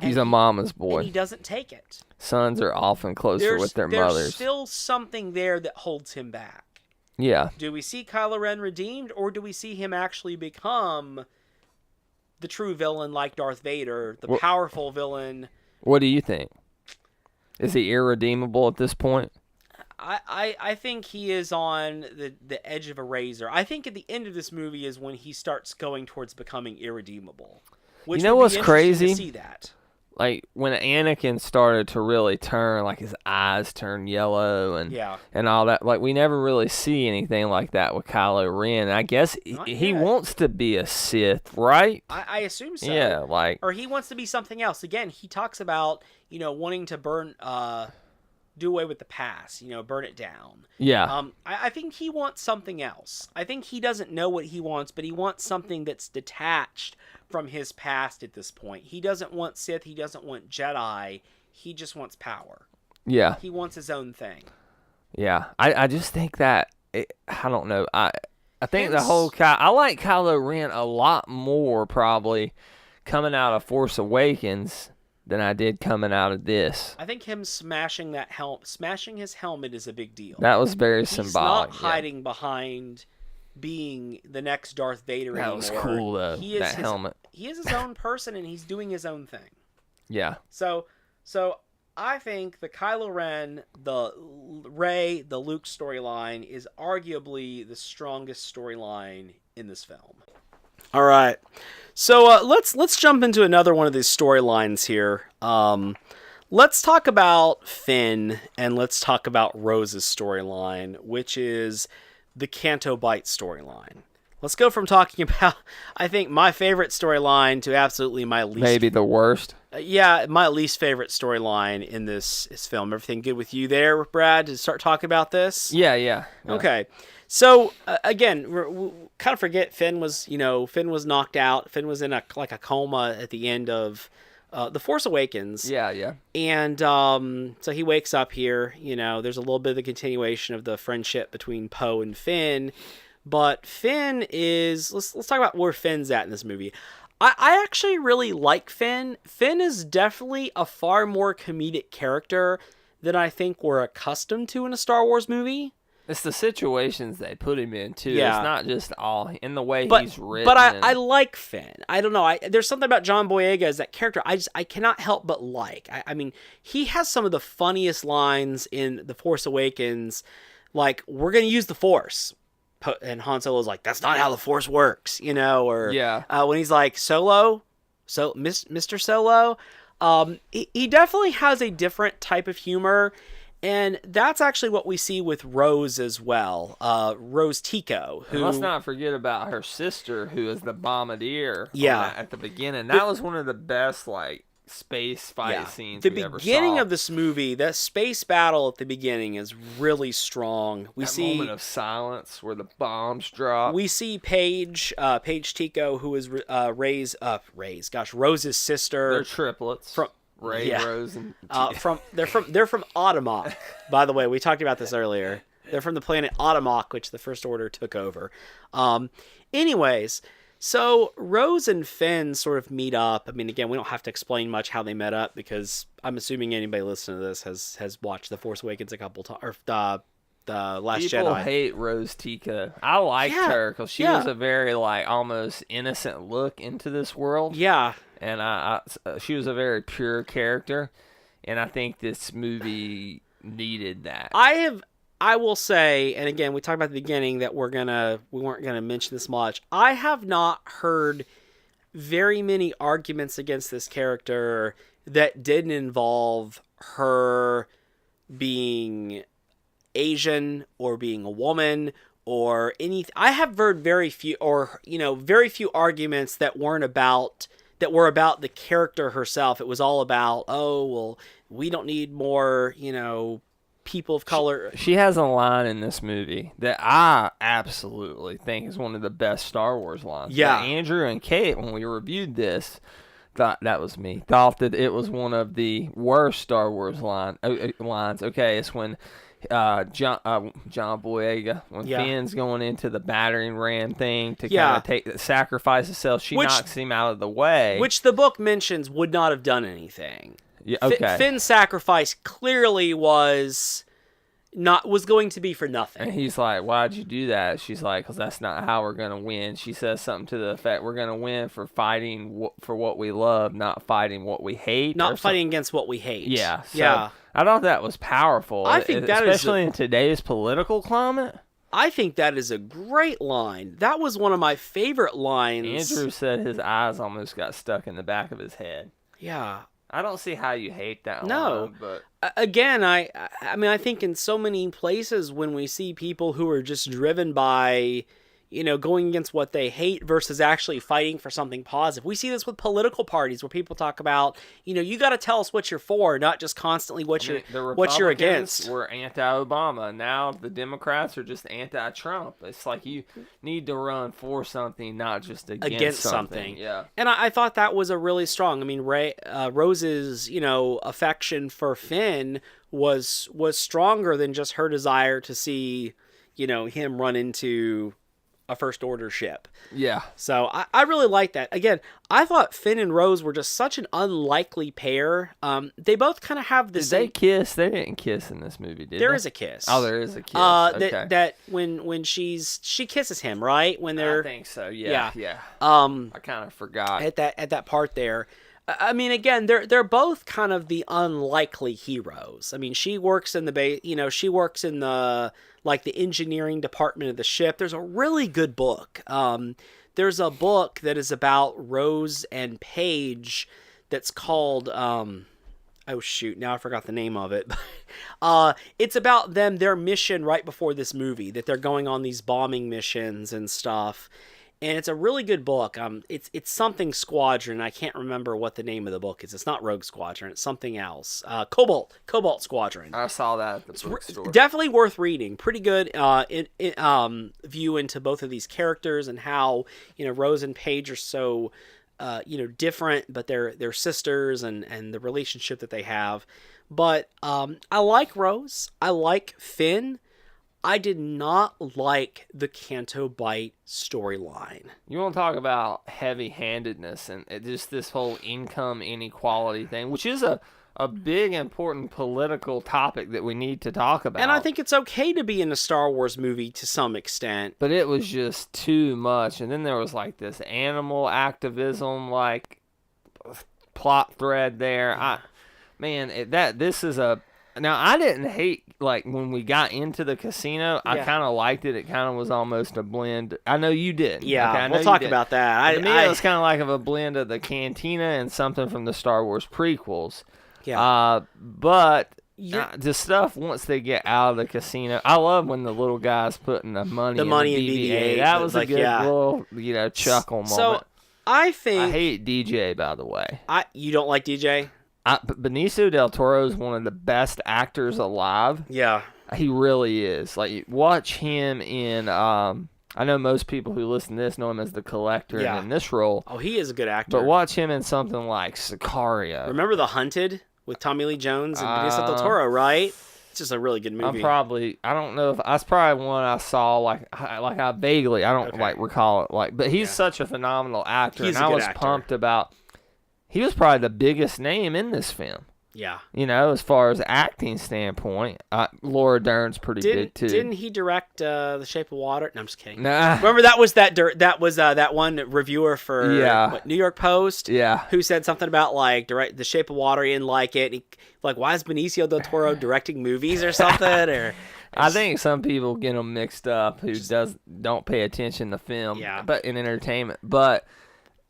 He's a mama's boy. And he doesn't take it. Sons are often closer with their mothers. There's still something there that holds him back. Yeah. Do we see Kylo Ren redeemed, or do we see him actually become the true villain like Darth Vader, the powerful villain? What do you think? Is he irredeemable at this point? I think he is on the edge of a razor. I think at the end of this movie is when he starts going towards becoming irredeemable. Which what's crazy? To see that. Like when Anakin started to really turn, like his eyes turned yellow and all that. Like we never really see anything like that with Kylo Ren. I guess he wants to be a Sith, right? I assume so. Yeah, or he wants to be something else. Again, he talks about wanting to burn. Do away with the past, burn it down. Yeah. I think he wants something else. I think he doesn't know what he wants, but he wants something that's detached from his past at this point. He doesn't want Sith. He doesn't want Jedi. He just wants power. Yeah. He wants his own thing. Yeah. I just think that, I don't know. I think the whole, I like Kylo Ren a lot more probably coming out of Force Awakens than I did coming out of this. I think him smashing his helmet is a big deal. That was very symbolic. He's not hiding behind being the next Darth Vader anymore. That was cool, though, helmet. He is his own person, and he's doing his own thing. Yeah. So I think the Kylo Ren, the Rey, the Luke storyline is arguably the strongest storyline in this film. All right. So let's jump into another one of these storylines here. Let's talk about Finn, and let's talk about Rose's storyline, which is the Canto Bight storyline. Let's go from talking about, I think, my favorite storyline to absolutely my least. Maybe the worst. My least favorite storyline in this film. Everything good with you there, Brad, to start talking about this? Yeah. Okay. So, again, we kind of forget Finn was knocked out. Finn was in a coma at the end of The Force Awakens. Yeah. And so he wakes up here. There's a little bit of the continuation of the friendship between Poe and Finn. But Finn is... Let's talk about where Finn's at in this movie. I actually really like Finn. Finn is definitely a far more comedic character than I think we're accustomed to in a Star Wars movie. It's the situations they put him in, too. Yeah. It's not just all in the way he's written. But I like Finn. I don't know. There's something about John Boyega as that character I cannot help but like. I mean, he has some of the funniest lines in The Force Awakens, like, we're going to use the Force. And Han Solo's like, that's not how the Force works, or when he's like, Solo, Mr. Solo, he definitely has a different type of humor. And that's actually what we see with Rose as well. Rose Tico, who... Let's not forget about her sister, who is the bombardier. Yeah. At the beginning. That was one of the best, space fight scenes we ever saw. The beginning of this movie, that space battle at the beginning is really strong. We see moment of silence where the bombs drop. We see Paige Tico, who is Rose's sister. They're triplets. From Ray, Rose, and they're from Automach. By the way, we talked about this earlier. They're from the planet Automach, which the First Order took over. Anyways, so Rose and Finn sort of meet up. I mean, again, we don't have to explain much how they met up because I'm assuming anybody listening to this has watched The Force Awakens a couple times, or the Last Jedi. People hate Rose Tico. I liked her because she was a very almost innocent look into this world. Yeah. And she was a very pure character, and I think this movie needed that. I will say, and again, we talked about at the beginning that we weren't gonna mention this much. I have not heard very many arguments against this character that didn't involve her being Asian or being a woman or anything. I have heard very few arguments that were about the character herself. It was all about, we don't need more, people of color. She has a line in this movie that I absolutely think is one of the best Star Wars lines. Yeah. But Andrew and Kate, when we reviewed this, thought that it was one of the worst Star Wars lines. Okay, it's when John Boyega, when Finn's going into the battering ram thing to kind of sacrifice himself, she knocks him out of the way. Which the book mentions would not have done anything. Yeah, okay. Finn's sacrifice clearly was going to be for nothing. And he's like, why'd you do that? She's like, because that's not how we're going to win. She says something to the effect, we're going to win for fighting for what we love, not fighting what we hate. Not fighting against what we hate. Yeah. So I thought that was powerful. I think that especially in today's political climate. I think that is a great line. That was one of my favorite lines. Andrew said his eyes almost got stuck in the back of his head. Yeah. I don't see how you hate that No. line, but again, I mean, I think in so many places when we see people who are just driven by, going against what they hate versus actually fighting for something positive. We see this with political parties where people talk about, you got to tell us what you're for, not just constantly what you're against. We're anti-Obama. Now the Democrats are just anti-Trump. It's like you need to run for something, not just against something. Yeah. And I thought that was a really strong. I mean, Rose's, affection for Finn was stronger than just her desire to see, him run into a First Order ship. Yeah. So I really like that. Again, I thought Finn and Rose were just such an unlikely pair. They both kind of have the same... Did they kiss? They didn't kiss in this movie, did There they? is a kiss. Oh, there is a kiss. Okay. That when she kisses him, right? When they're... I think so, yeah. I kind of forgot. At that part there. I mean, again, they're both kind of the unlikely heroes. I mean, she works in she works in the engineering department of the ship. There's a really good book. There's a book that is about Rose and Paige that's called, I oh shoot, now I forgot the name of it. It's about their mission right before this movie, that they're going on these bombing missions and stuff. And it's a really good book. It's something Squadron. I can't remember what the name of the book is. It's not Rogue Squadron. It's something else. Cobalt Squadron. I saw that at the bookstore. Definitely worth reading. Pretty good view into both of these characters and how Rose and Paige are so different, but they're sisters and the relationship that they have. But I like Rose. I like Finn. I did not like the Canto Bight storyline. You want to talk about heavy-handedness and just this whole income inequality thing, which is a big, important political topic that we need to talk about. And I think it's okay to be in a Star Wars movie to some extent. But it was just too much. And then there was like this animal activism plot thread there. This is a... Now, I didn't hate, when we got into the casino, I kind of liked it. It kind of was almost a blend. I know you did. Yeah, okay, we'll talk about that. To me, it was kind of like a blend of the Cantina and something from the Star Wars prequels. Yeah. But the stuff once they get out of the casino, I love when the little guy's putting the money in BB-8. That was a good little, chuckle moment. So, I hate DJ, by the way. You don't like DJ? Benicio del Toro is one of the best actors alive. Yeah. He really is. Watch him in, I know most people who listen to this know him as the Collector and in this role. Oh, he is a good actor. But watch him in something like Sicario. Remember The Hunted with Tommy Lee Jones and Benicio del Toro, right? It's just a really good movie. I don't know if, that's probably one I saw, I vaguely, I don't, recall it. But he's such a phenomenal actor. He's and a good I was actor. pumped about... He was probably the biggest name in this film. Yeah. As far as acting standpoint. Laura Dern's pretty big, too. Didn't he direct The Shape of Water? No, I'm just kidding. Nah. Remember that was that one reviewer for New York Post? Yeah. Who said something about, direct The Shape of Water, he didn't like it. He, why is Benicio del Toro directing movies or something? I think some people get them mixed up who don't pay attention to film, but in entertainment. But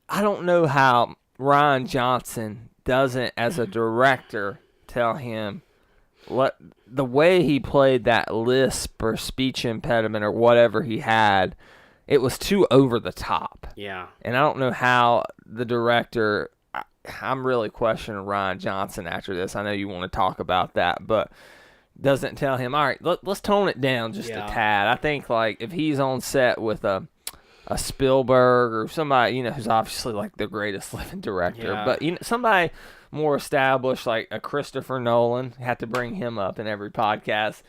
I don't know how Rian Johnson doesn't, as a director, tell him the way he played that lisp or speech impediment or whatever he had, it was too over the top. Yeah. And I don't know how the director, I'm really questioning Rian Johnson after this. I know you want to talk about that, but doesn't tell him, all right, let's tone it down just a tad. I think if he's on set with a Spielberg or somebody, who's obviously the greatest living director, but somebody more established like a Christopher Nolan, had to bring him up in every podcast.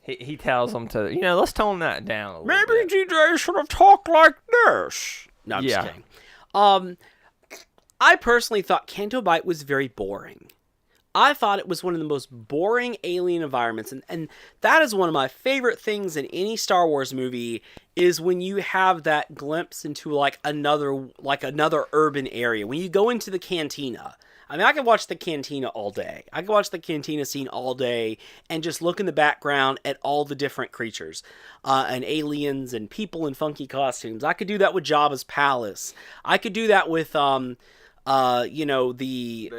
He tells them to, let's tone that down a little bit. Maybe DJ should have talked like this. No, I'm just kidding. I personally thought Canto Bight was very boring. I thought it was one of the most boring alien environments, and that is one of my favorite things in any Star Wars movie is when you have that glimpse into another urban area. When you go into the cantina. I mean, I could watch the cantina all day. I could watch the cantina scene all day and just look in the background at all the different creatures and aliens and people in funky costumes. I could do that with Jabba's palace. I could do that with the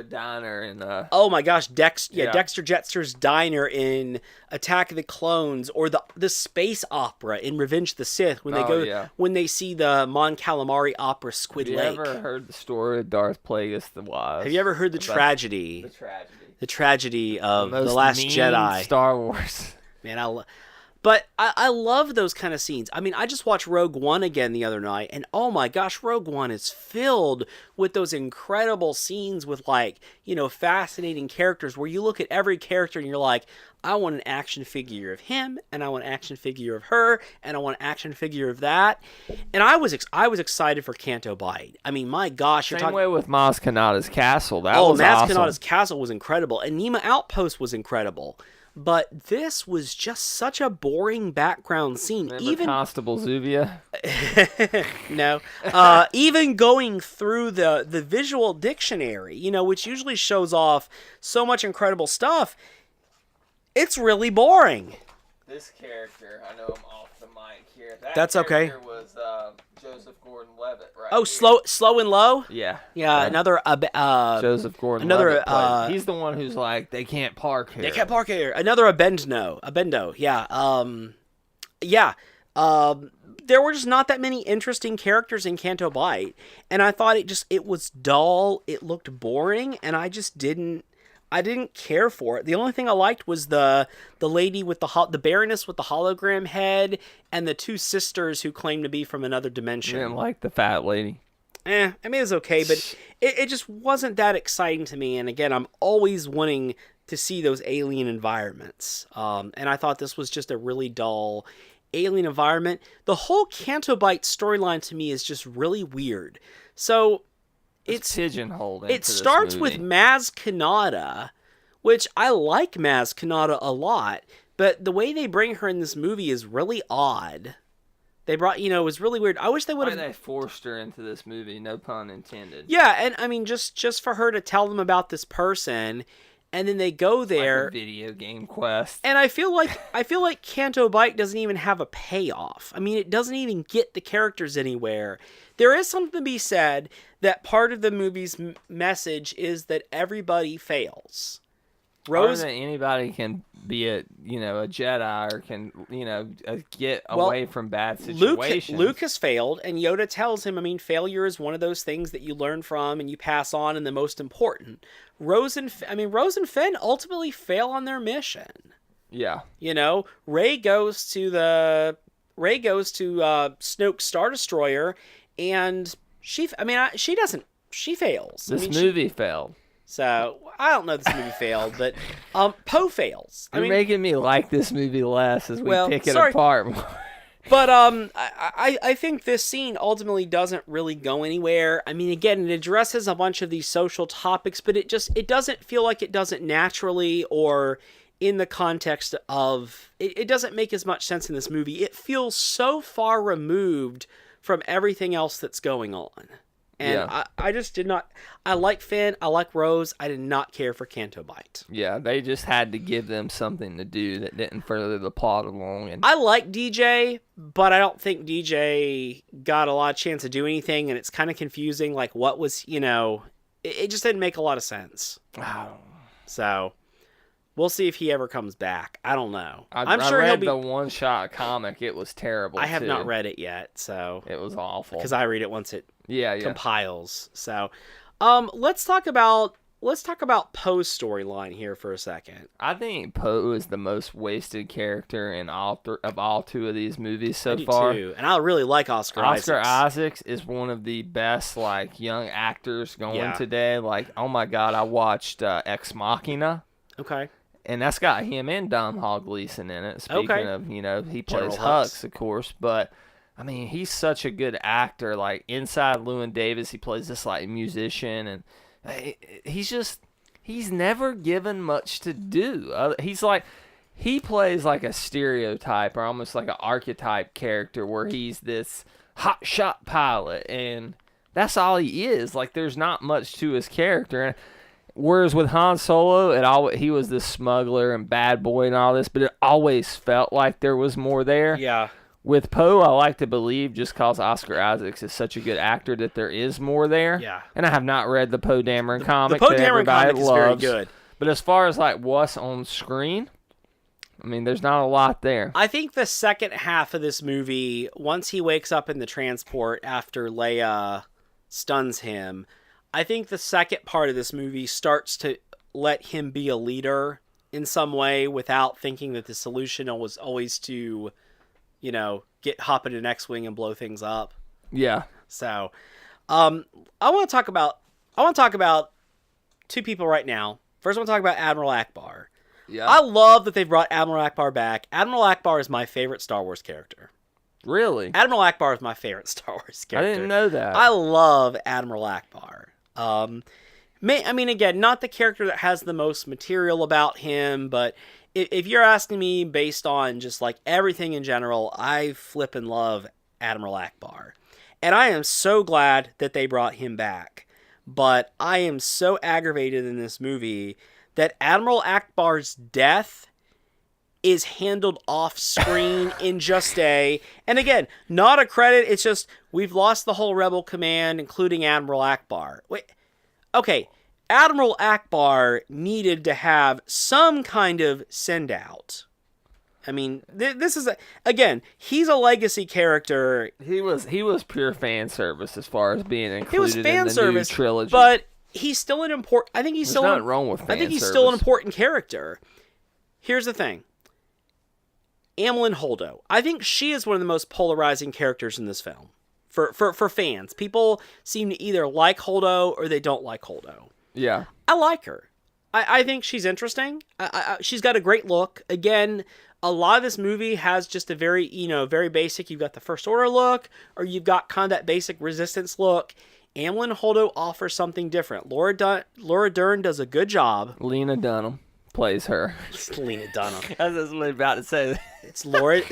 diner in oh my gosh, Dexter Jettster's diner in Attack of the Clones, or the space opera in Revenge of the Sith when they see the Mon Calamari opera Squid Lake. Have you ever heard the story of Darth Plagueis the Wise? Have you ever heard the tragedy of The Last Jedi? Star Wars. Man, But I love those kind of scenes. I mean, I just watched Rogue One again the other night, and oh my gosh, Rogue One is filled with those incredible scenes with fascinating characters where you look at every character and you're like, I want an action figure of him, and I want an action figure of her, and I want an action figure of that. And I was excited for Canto Bight. I mean, my gosh, Same way with Maz Kanata's castle. That was Maz awesome. Kanata's castle was incredible, and Nema Outpost was incredible. But this was just such a boring background scene. Remember even Constable Zuvia? No. Even going through the visual dictionary, which usually shows off so much incredible stuff, it's really boring. This character, I know I'm off the mic here. That's okay. Was Joseph Gordon-Levitt, right. Oh, slow and low. Yeah. Yeah, another Joseph Gordon. another he's the one who's like, they can't park here. They can't park here. Another Abendo. Yeah. There were just not that many interesting characters in Canto Bight, and I thought it was dull. It looked boring, and I didn't care for it. The only thing I liked was the lady with the Baroness with the hologram head, and the two sisters who claim to be from another dimension. I didn't like the fat lady. I mean, it was okay, but it just wasn't that exciting to me. And again, I'm always wanting to see those alien environments. And I thought this was just a really dull alien environment. The whole Canto Bight storyline to me is just really weird. So it's pigeonholed. It starts with Maz Kanata, which I like Maz Kanata a lot, but the way they bring her in this movie is really odd. They brought, it was really weird. I wish they would have. They forced her into this movie, no pun intended. Yeah, and I mean, just for her to tell them about this person, and then they go there. Like a video game quest. And I feel like Canto Bight doesn't even have a payoff. I mean, it doesn't even get the characters anywhere. There is something to be said that part of the movie's message is that everybody fails. Rose, that anybody can be a Jedi or can get away from bad situations. Luke has failed, and Yoda tells him, I mean, failure is one of those things that you learn from and you pass on, and the most important. Rose and Finn ultimately fail on their mission. Yeah, Rey goes to Snoke's Star Destroyer, and she fails. This movie failed. So, I don't know if this movie failed, but Poe fails. You're making me like this movie less as we pick it apart. But I think this scene ultimately doesn't really go anywhere. I mean, again, it addresses a bunch of these social topics, but it doesn't feel like it does it naturally or in the context of... It doesn't make as much sense in this movie. It feels so far removed from everything else that's going on. And I just did not... I like Finn. I like Rose. I did not care for Canto Bight. Yeah, they just had to give them something to do that didn't further the plot along. And I like DJ, but I don't think DJ got a lot of chance to do anything, and it's kind of confusing. Like, what was, it just didn't make a lot of sense. Oh. So, we'll see if he ever comes back. I don't know. I'm sure he'll be... the one-shot comic. It was terrible, I have not read it yet, so... It was awful. Because I read it once it yeah. compiles. So, let's talk about Poe's storyline here for a second. I think Poe is the most wasted character in all two of these movies so far. Too. And I really like Oscar Isaacs. Oscar Isaacs is one of the best young actors going today. Oh my God, I watched Ex Machina. Okay. And that's got him and Domhnall Gleeson in it. Speaking of, he plays Hux, of course, but I mean, he's such a good actor. Inside Llewyn Davis, he plays this musician, and he's never given much to do. He plays a stereotype or almost like an archetype character where he's this hotshot pilot, and that's all he is. There's not much to his character. And whereas with Han Solo, he was this smuggler and bad boy and all this, but it always felt like there was more there. Yeah. With Poe, I like to believe, just because Oscar Isaacs is such a good actor, that there is more there. Yeah. And I have not read the Poe Dameron comic. The Poe Dameron comic is very good. But as far as what's on screen, I mean, there's not a lot there. I think the second half of this movie, once he wakes up in the transport after Leia stuns him, I think the second part of this movie starts to let him be a leader in some way without thinking that the solution was always to... hop in an X-Wing and blow things up. Yeah. So, I want to talk about two people right now. First, I want to talk about Admiral Akbar. Yeah. I love that they've brought Admiral Akbar back. Admiral Akbar is my favorite Star Wars character. Really? Admiral Akbar is my favorite Star Wars character. I didn't know that. I love Admiral Akbar. I mean, again, not the character that has the most material about him, but if you're asking me based on just everything in general, I flip and love Admiral Akbar. And I am so glad that they brought him back. But I am so aggravated in this movie that Admiral Akbar's death is handled off screen in just and again, not a credit, it's just we've lost the whole Rebel command, including Admiral Akbar. Wait, okay, Admiral Akbar needed to have some kind of send out. I mean, this is again, he's a legacy character. He was pure fan service as far as being included He was fan in the service, new trilogy. but he's still an important. I think he's There's still. nothing wrong with fan I think he's service. still an important character. Here's the thing. Amilyn Holdo. I think she is one of the most polarizing characters in this film. For fans, people seem to either like Holdo or they don't like Holdo. Yeah. I like her. I think she's interesting. She's got a great look. Again, a lot of this movie has just a very, very basic, you've got the First Order look, or you've got kind of that basic Resistance look. Amilyn Holdo offers something different. Laura Dern does a good job. Lena Dunham plays her. It's Lena Dunham. I was just about to say. It's Laura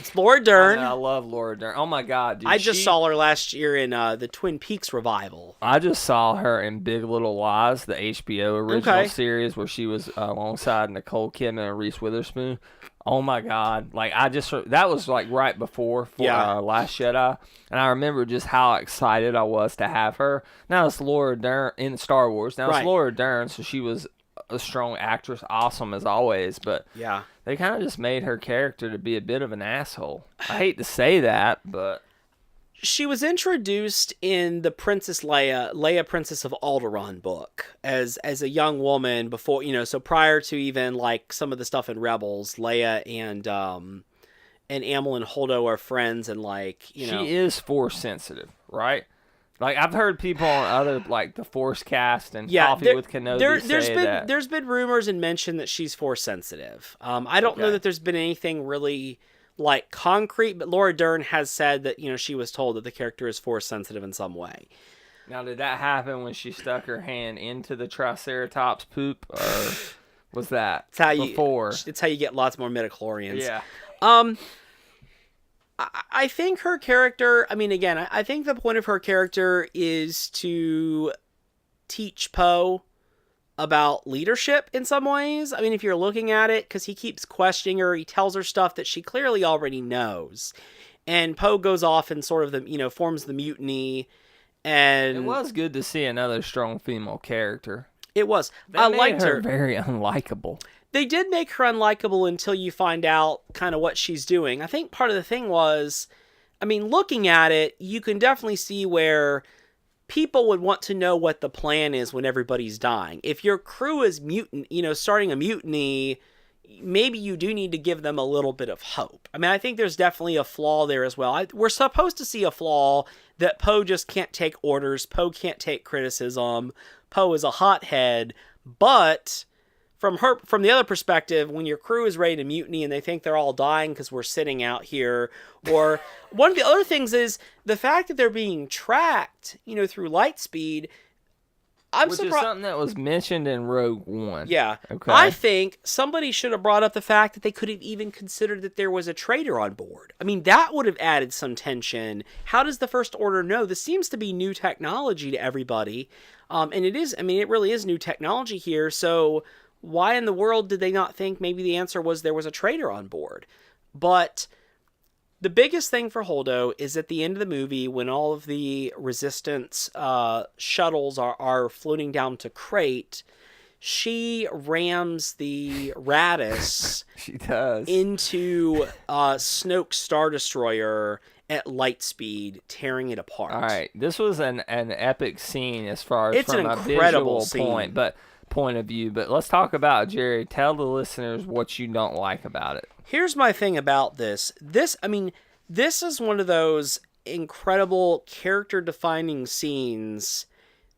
Dern. I love Laura Dern. Oh my God, dude. I just saw her last year in the Twin Peaks revival. I just saw her in Big Little Lies, the HBO original series where she was alongside Nicole Kidman and Reese Witherspoon. Oh my God. That was like right before Last Jedi. And I remember just how excited I was to have her. Now it's Laura Dern in Star Wars. Now it's Laura Dern, so she was a strong actress, awesome as always, but yeah, they kind of just made her character to be a bit of an asshole. I hate to say that, but she was introduced in the Princess Leia Princess of Alderaan book as a young woman before, so prior to even like some of the stuff in Rebels, Leia and Amilyn Holdo are friends, and she is Force sensitive, right? Like, I've heard people on other, like, the Force cast and Coffee with Kenobi say that. There's been rumors and mention that she's Force sensitive. I don't know that there's been anything really, like, concrete, but Laura Dern has said that, she was told that the character is Force sensitive in some way. Now, did that happen when she stuck her hand into the Triceratops poop, or was that before? It's how you get lots more midichlorians. Yeah. I think her character, I think the point of her character is to teach Poe about leadership in some ways. I mean, if you're looking at it, because he keeps questioning her, he tells her stuff that she clearly already knows. And Poe goes off and sort of, forms the mutiny. And it was good to see another strong female character. It was. I liked her. Very unlikable. They did make her unlikable until you find out kind of what she's doing. I think part of the thing was, looking at it, you can definitely see where people would want to know what the plan is when everybody's dying. If your crew is starting a mutiny, maybe you do need to give them a little bit of hope. I think there's definitely a flaw there as well. We're supposed to see a flaw that Poe just can't take orders. Poe can't take criticism. Poe is a hothead, but from the other perspective, when your crew is ready to mutiny and they think they're all dying because we're sitting out here, or one of the other things is the fact that they're being tracked, through light speed. Which is something that was mentioned in Rogue One. Yeah. Okay. I think somebody should have brought up the fact that they could have even considered that there was a traitor on board. That would have added some tension. How does the First Order know? This seems to be new technology to everybody. And it is, it really is new technology here. So why in the world did they not think maybe the answer was there was a traitor on board? But the biggest thing for Holdo is at the end of the movie when all of the Resistance shuttles are floating down to Crate, she rams the Raddus she does. into Snoke's Star Destroyer at light speed, tearing it apart. All right, this was an epic scene as far as it's from an a incredible visual point of view, but let's talk about, Jerry, tell the listeners what you don't like about it. Here's my thing about this. This is one of those incredible character-defining scenes.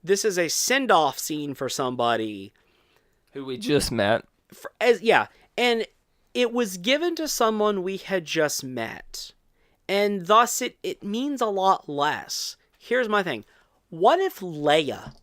This is a send-off scene for somebody who we just met. And it was given to someone we had just met. And thus it means a lot less. Here's my thing. What if Leia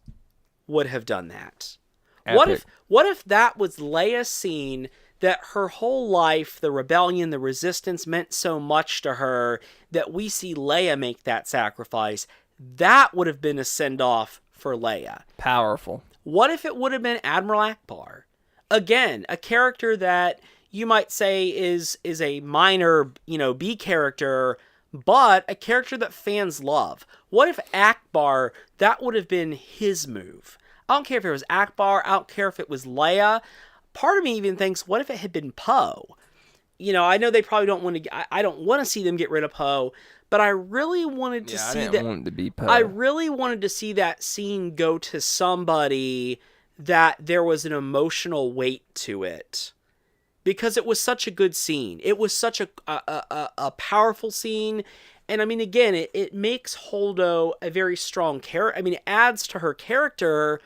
would have done that? Epic. What if that was Leia's scene, that her whole life, the rebellion, the resistance meant so much to her that we see Leia make that sacrifice? That would have been a send-off for Leia. Powerful. What if it would have been Admiral Akbar? Again, a character that, you might say is a minor, B character, but a character that fans love. What if Akbar, that would have been his move? I don't care if it was Akbar, I don't care if it was Leia. Part of me even thinks, what if it had been Poe? I know they probably don't want to, I don't want to see them get rid of Poe, but I really wanted to see that. I want it to be Poe. I really wanted to see that scene go to somebody that there was an emotional weight to it. Because it was such a good scene. It was such a powerful scene. And I mean, again, it makes Holdo a very strong character. I mean, it adds to her character,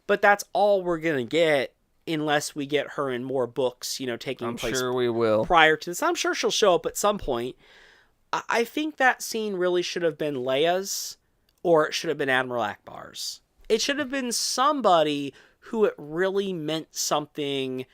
but that's all we're going to get unless we get her in more books, taking place. I'm sure we will. Prior to this. I'm sure she'll show up at some point. I think that scene really should have been Leia's, or it should have been Admiral Akbar's. It should have been somebody who it really meant something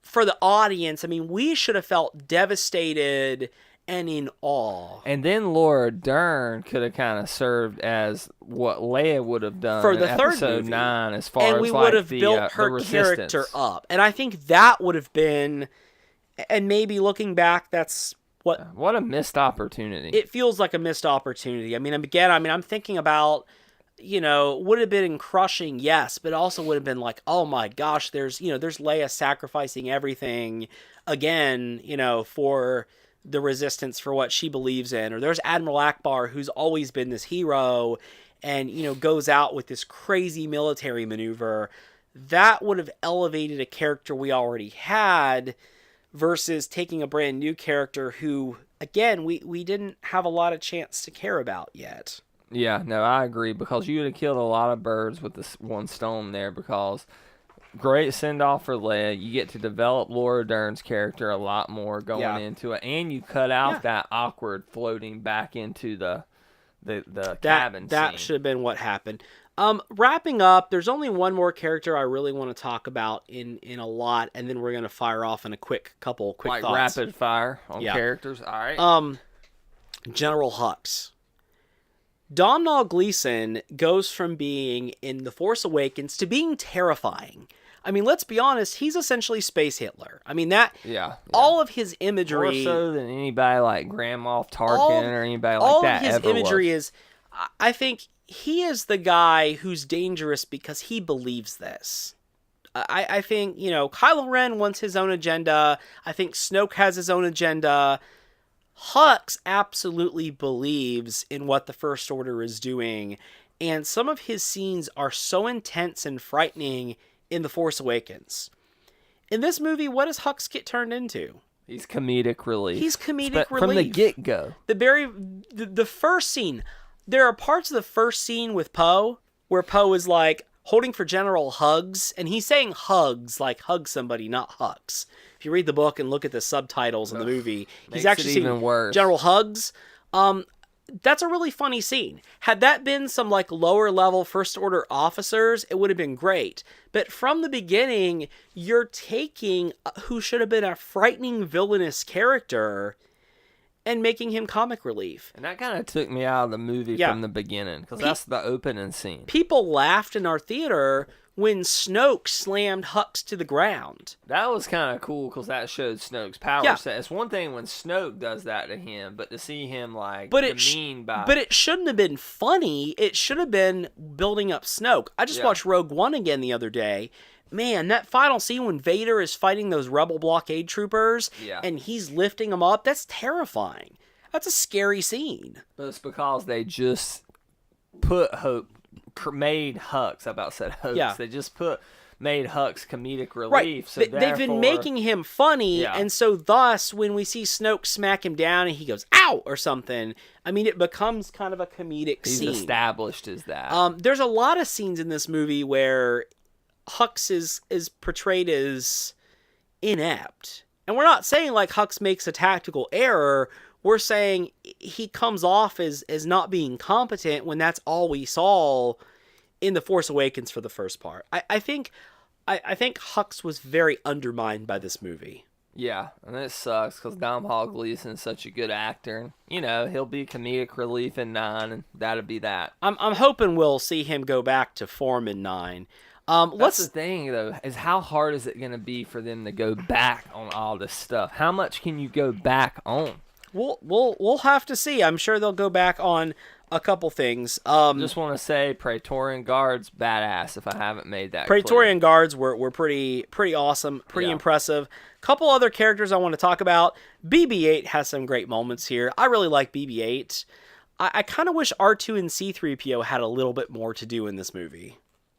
for the audience. I mean, we should have felt devastated and in awe. And then Laura Dern could have kind of served as what Leia would have done for the third episode movie. 9, as far as we would have built her character up. And I think that would have been, and maybe looking back, that's what a missed opportunity. It feels like a missed opportunity. I mean, again, I'm thinking about, would have been in Crushing, yes, but also would have been like, oh my gosh, there's Leia sacrificing everything again, for the Resistance, for what she believes in. Or there's Admiral Akbar, who's always been this hero and, goes out with this crazy military maneuver. That would have elevated a character we already had versus taking a brand new character who, again, we didn't have a lot of chance to care about yet. Yeah, no, I agree, because you would have killed a lot of birds with this one stone there, because great send-off for Leia. You get to develop Laura Dern's character a lot more going into it, and you cut out that awkward floating back into the cabin scene. That should have been what happened. Wrapping up, there's only one more character I really want to talk about in a lot, and then we're going to fire off in a couple quick thoughts. Rapid fire on characters? All right. General Hux. Domhnall Gleeson goes from being in The Force Awakens to being terrifying. I mean, let's be honest, he's essentially Space Hitler. I mean, all of his imagery... More so than anybody like Grand Moff Tarkin or anybody like that ever was. All of his imagery is... I think he is the guy who's dangerous because he believes this. I think, Kylo Ren wants his own agenda. I think Snoke has his own agenda. Hux absolutely believes in what the First Order is doing, and some of his scenes are so intense and frightening in The Force Awakens. In this movie, what does Hux get turned into? He's comedic relief. Relief. From the get-go. The first scene, there are parts of the first scene with Poe where Poe is like holding for General Hugs, and he's saying hugs, like hug somebody, not Hux. If you read the book and look at the subtitles in the movie, he's actually saying General Hugs. That's a really funny scene. Had that been some like lower level First Order officers, it would have been great. But from the beginning, you're taking who should have been a frightening villainous character and making him comic relief. And that kind of took me out of the movie from the beginning, because that's the opening scene. People laughed in our theater when Snoke slammed Hux to the ground. That was kind of cool, because that showed Snoke's power set. It's one thing when Snoke does that to him, but to see him But it shouldn't have been funny. It should have been building up Snoke. I just watched Rogue One again the other day. Man, that final scene when Vader is fighting those rebel blockade troopers and he's lifting them up, that's terrifying. That's a scary scene. But it's because they just made Hux, I about said Hux. Yeah. They just made Hux comedic relief. Right. So they've been making him funny, and so thus, when we see Snoke smack him down and he goes, ow, or something, I mean, it becomes kind of a comedic scene. He's established as that. There's a lot of scenes in this movie where Hux is portrayed as inept. And we're not saying like Hux makes a tactical error. We're saying he comes off as not being competent when that's all we saw in The Force Awakens for the first part. I think Hux was very undermined by this movie. Yeah, and it sucks because Domhnall Gleeson is such a good actor. And, he'll be comedic relief in 9, and that'll be that. I'm hoping we'll see him go back to form in 9. That's Let's the thing, though, is how hard is it going to be for them to go back on all this stuff? How much can you go back on? we'll have to see. I'm sure they'll go back on a couple things. Just want to say, Praetorian Guards, badass. If I haven't made that Praetorian Guards were pretty awesome, pretty impressive. Couple other characters I want to talk about. BB-8 has some great moments here. I really like BB-8. I kind of wish R2 and C-3PO had a little bit more to do in this movie.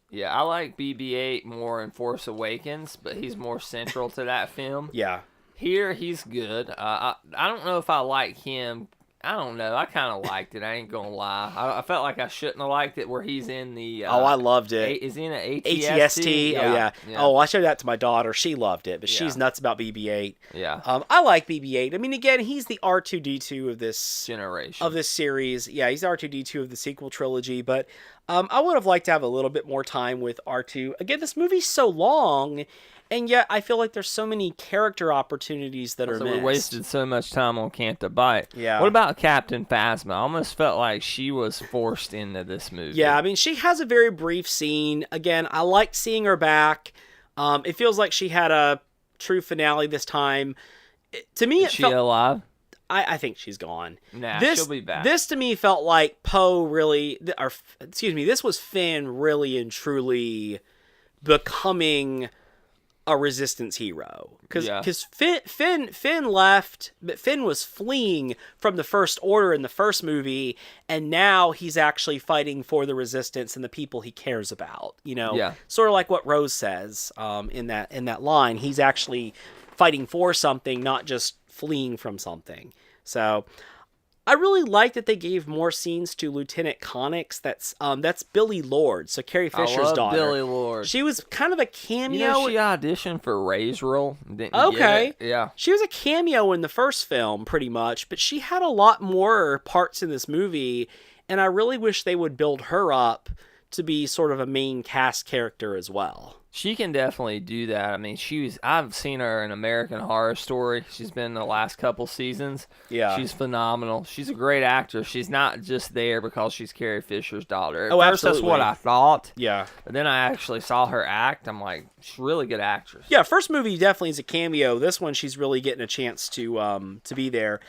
Yeah, I like BB-8 more in Force Awakens, but he's more central to that film. Yeah. Here, he's good. I don't know if I like him. I don't know. I kind of liked it. I ain't going to lie. I felt like I shouldn't have liked it where he's in the... I loved it. Is he in an ATST? Yeah. Oh, yeah. Oh, I showed that to my daughter. She loved it, but she's nuts about BB-8. Yeah. I like BB-8. I mean, again, he's the R2-D2 of this... generation. Of this series. Yeah, he's R2-D2 of the sequel trilogy, but I would have liked to have a little bit more time with R2. Again, this movie's so long... And yet, I feel like there's so many character opportunities that are missed. We wasted so much time on Can't Bite. Yeah. What about Captain Phasma? I almost felt like she was forced into this movie. Yeah, I mean, she has a very brief scene. Again, I liked seeing her back. It feels like she had a true finale this time. To me, Is she alive? I think she's gone. Nah, she'll be back. This to me felt like Poe really, or excuse me, this was Finn really and truly becoming a resistance hero, because Finn left, but Finn was fleeing from the First Order in the first movie, and now he's actually fighting for the resistance and the people he cares about. Sort of like what Rose says in that line. He's actually fighting for something, not just fleeing from something. So I really like that they gave more scenes to Lieutenant Connix. That's Billie Lourd, so Carrie Fisher's daughter. Billie Lourd. She was kind of a cameo. You know, she auditioned for Rey's role. Okay. Yeah. She was a cameo in the first film, pretty much, but she had a lot more parts in this movie, and I really wish they would build her up to be sort of a main cast character as well. She can definitely do that. I mean, I've seen her in American Horror Story. She's been in the last couple seasons. Yeah. She's phenomenal. She's a great actress. She's not just there because she's Carrie Fisher's daughter. At first, absolutely. That's what I thought. Yeah. But then I actually saw her act. I'm like, she's a really good actress. Yeah, first movie definitely is a cameo. This one, she's really getting a chance to be there.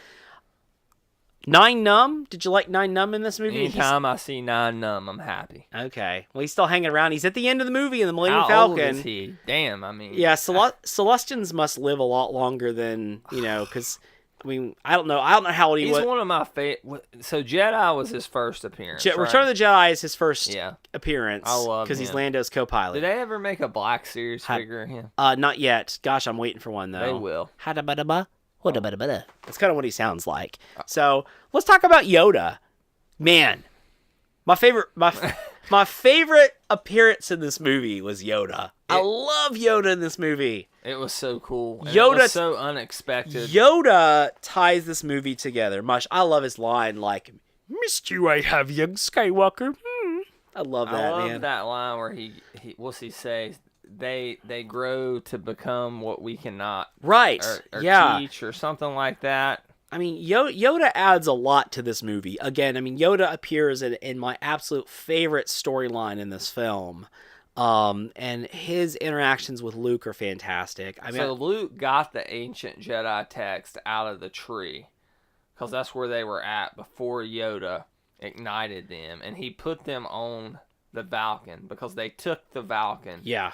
Nine Numb? Did you like Nine Numb in this movie? Anytime I see Nine Numb, I'm happy. Okay. Well, he's still hanging around. He's at the end of the movie in the Millennium How Falcon. old is he? Damn, I mean. Yeah, Celestians must live a lot longer than, because, I mean, I don't know how old he was. He's one of my favorite. So Jedi was his first appearance, right? Return of the Jedi is his first appearance. I love because he's Lando's co-pilot. Did they ever make a Black Series figure of him? Not yet. Gosh, I'm waiting for one, though. They will. That's kind of what he sounds like. So let's talk about Yoda. Man, my favorite appearance in this movie was Yoda. I love Yoda in this movie. It was so cool. And Yoda, it was so unexpected. Yoda ties this movie together. Much. I love his line, like, "Missed you, I have, young Skywalker." I love that, man. I love that line where he what's he say? They grow to become what we cannot or teach or something like that. I mean, Yoda adds a lot to this movie. Again, I mean, Yoda appears in my absolute favorite storyline in this film. And his interactions with Luke are fantastic. I mean, so Luke got the ancient Jedi text out of the tree because that's where they were at before Yoda ignited them, and he put them on the Falcon because they took the Falcon. Yeah.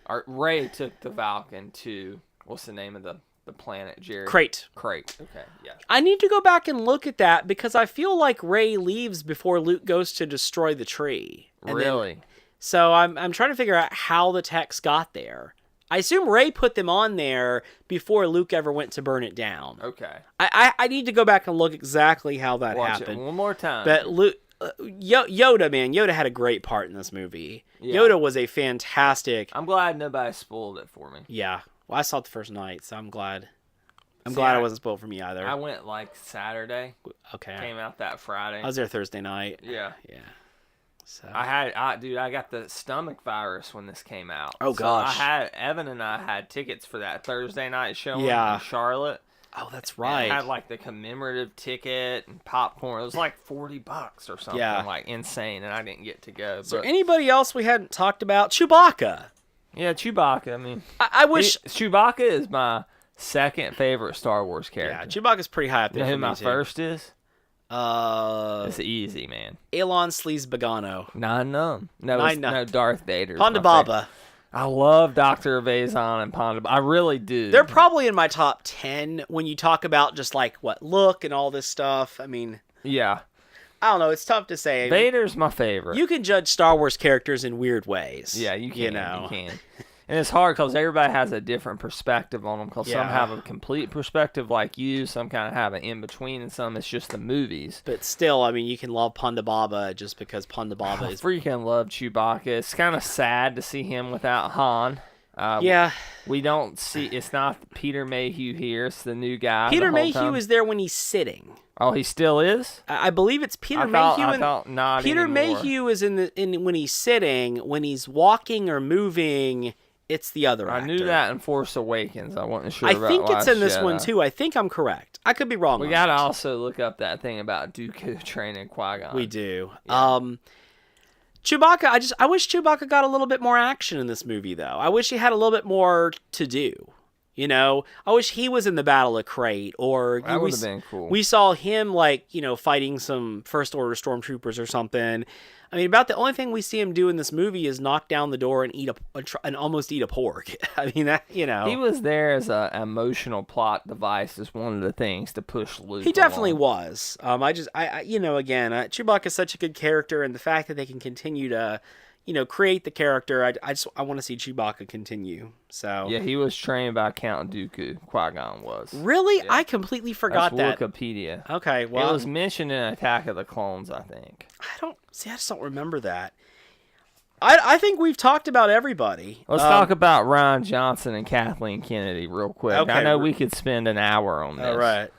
Or Rey took the Falcon to, what's the name of the planet, Jerry? Crate. Okay, yeah. I need to go back and look at that because I feel like Rey leaves before Luke goes to destroy the tree. Really? So I'm trying to figure out how the text got there. I assume Rey put them on there before Luke ever went to burn it down. Okay. I need to go back and look exactly how that happened. Watch it one more time. But Luke... Yoda, man, Yoda had a great part in this movie. Yeah. Yoda was a fantastic... I'm glad nobody spoiled it for me. Yeah. Well, I saw it the first night, so I'm glad. I'm glad it wasn't spoiled for me either. I went like Saturday. Okay. Came out that Friday. I was there Thursday night. Yeah. Yeah. So I got the stomach virus when this came out. Oh, gosh. So Evan and I had tickets for that Thursday night showing in Charlotte. Oh, that's And right. it had like the commemorative ticket and popcorn. It was like $40 or something, Yeah. like insane, and I didn't get to go. Is there But anybody else we hadn't talked about? Chewbacca. yeah, Chewbacca. I mean, I wish. Chewbacca is my second favorite Star Wars Yeah, character. Chewbacca's pretty high up You there. know for who me, my too. first is? It's It's easy, man. Elon Sleaze Begano. Nine Num. No, Nine it's, Num. no, Darth Vader. Ponda Baba. I love Dr. Evazon and Ponda. I really do. They're probably in my top 10 when you talk about just like what look and all this stuff. I mean, Yeah. I don't know. It's tough to say. Vader's my favorite. You can judge Star Wars characters in weird ways. Yeah, you can. You know. You can. And it's hard because everybody has a different perspective on them. Because some Yeah. have a complete perspective like you, some kind of have an in between, and some it's just the movies. But still, I mean, you can love Ponda Baba just because Ponda Baba I is. freaking love Chewbacca. It's kind of sad to see him without Han. Yeah. We don't see. It's not Peter Mayhew here. It's the new guy. Peter the whole Mayhew time. is there when he's sitting. Oh, he still is. I believe it's Peter I thought Mayhew. not Peter anymore. Mayhew is in when he's sitting. When he's walking or moving, it's the other I actor. knew that in Force Awakens. I wasn't sure. I about think it's Last in this one Jedi. too. I think I'm correct. I could be wrong. We on gotta that. also look up that thing about Dooku training Qui-Gon. We do. Yeah. Chewbacca. I wish Chewbacca got a little bit more action in this movie, though. I wish he had a little bit more to do. You know, I wish he was in the Battle of Crate, or That would have been cool. We saw him fighting some First Order stormtroopers or something. I mean, about the only thing we see him do in this movie is knock down the door and and almost eat a pork. I mean, that He was there as an emotional plot device, as one of the things to push Luke. He definitely along. was. Chewbacca's such a good character, and the fact that they can continue to, create the character, I want to see Chewbacca continue. So Yeah, he was trained by Count Dooku. Qui-Gon was. really, Yeah. I completely forgot That's that. Wikipedia. Okay, well, It was mentioned in Attack of the Clones, I think. I just don't remember that. I think we've talked about everybody. Let's talk about Rian Johnson and Kathleen Kennedy real quick. Okay. I know we could spend an hour on this. All right.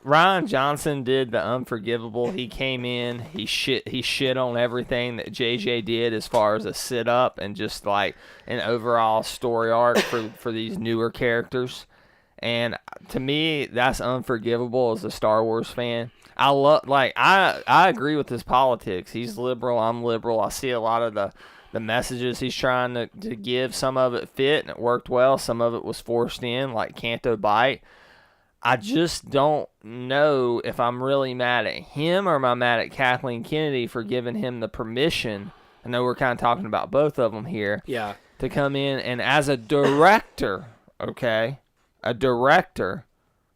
Rian Johnson did the unforgivable. He came in, he shit on everything that JJ did as far as a sit up and just like an overall story arc for these newer characters. And to me, that's unforgivable as a Star Wars fan. I agree with his politics. He's liberal, I'm liberal. I see a lot of the messages he's trying to give. Some of it fit and it worked well. Some of it was forced in, like Canto Bight. I just don't know if I'm really mad at him or am I mad at Kathleen Kennedy for giving him the permission. I know we're kind of talking about both of them here. Yeah. To come in and as a director, okay, a director,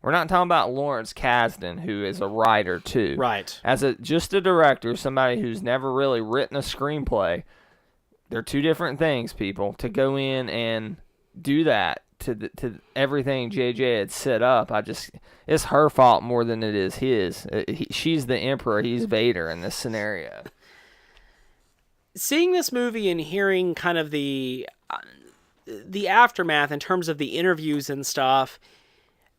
we're not talking about Lawrence Kasdan, who is a writer too. Right. As just a director, somebody who's never really written a screenplay, they're two different things, people. To go in and do that to everything JJ had set up, it's her fault more than it is his. She's the Emperor, he's Vader in this scenario. Seeing this movie and hearing kind of the aftermath in terms of the interviews and stuff,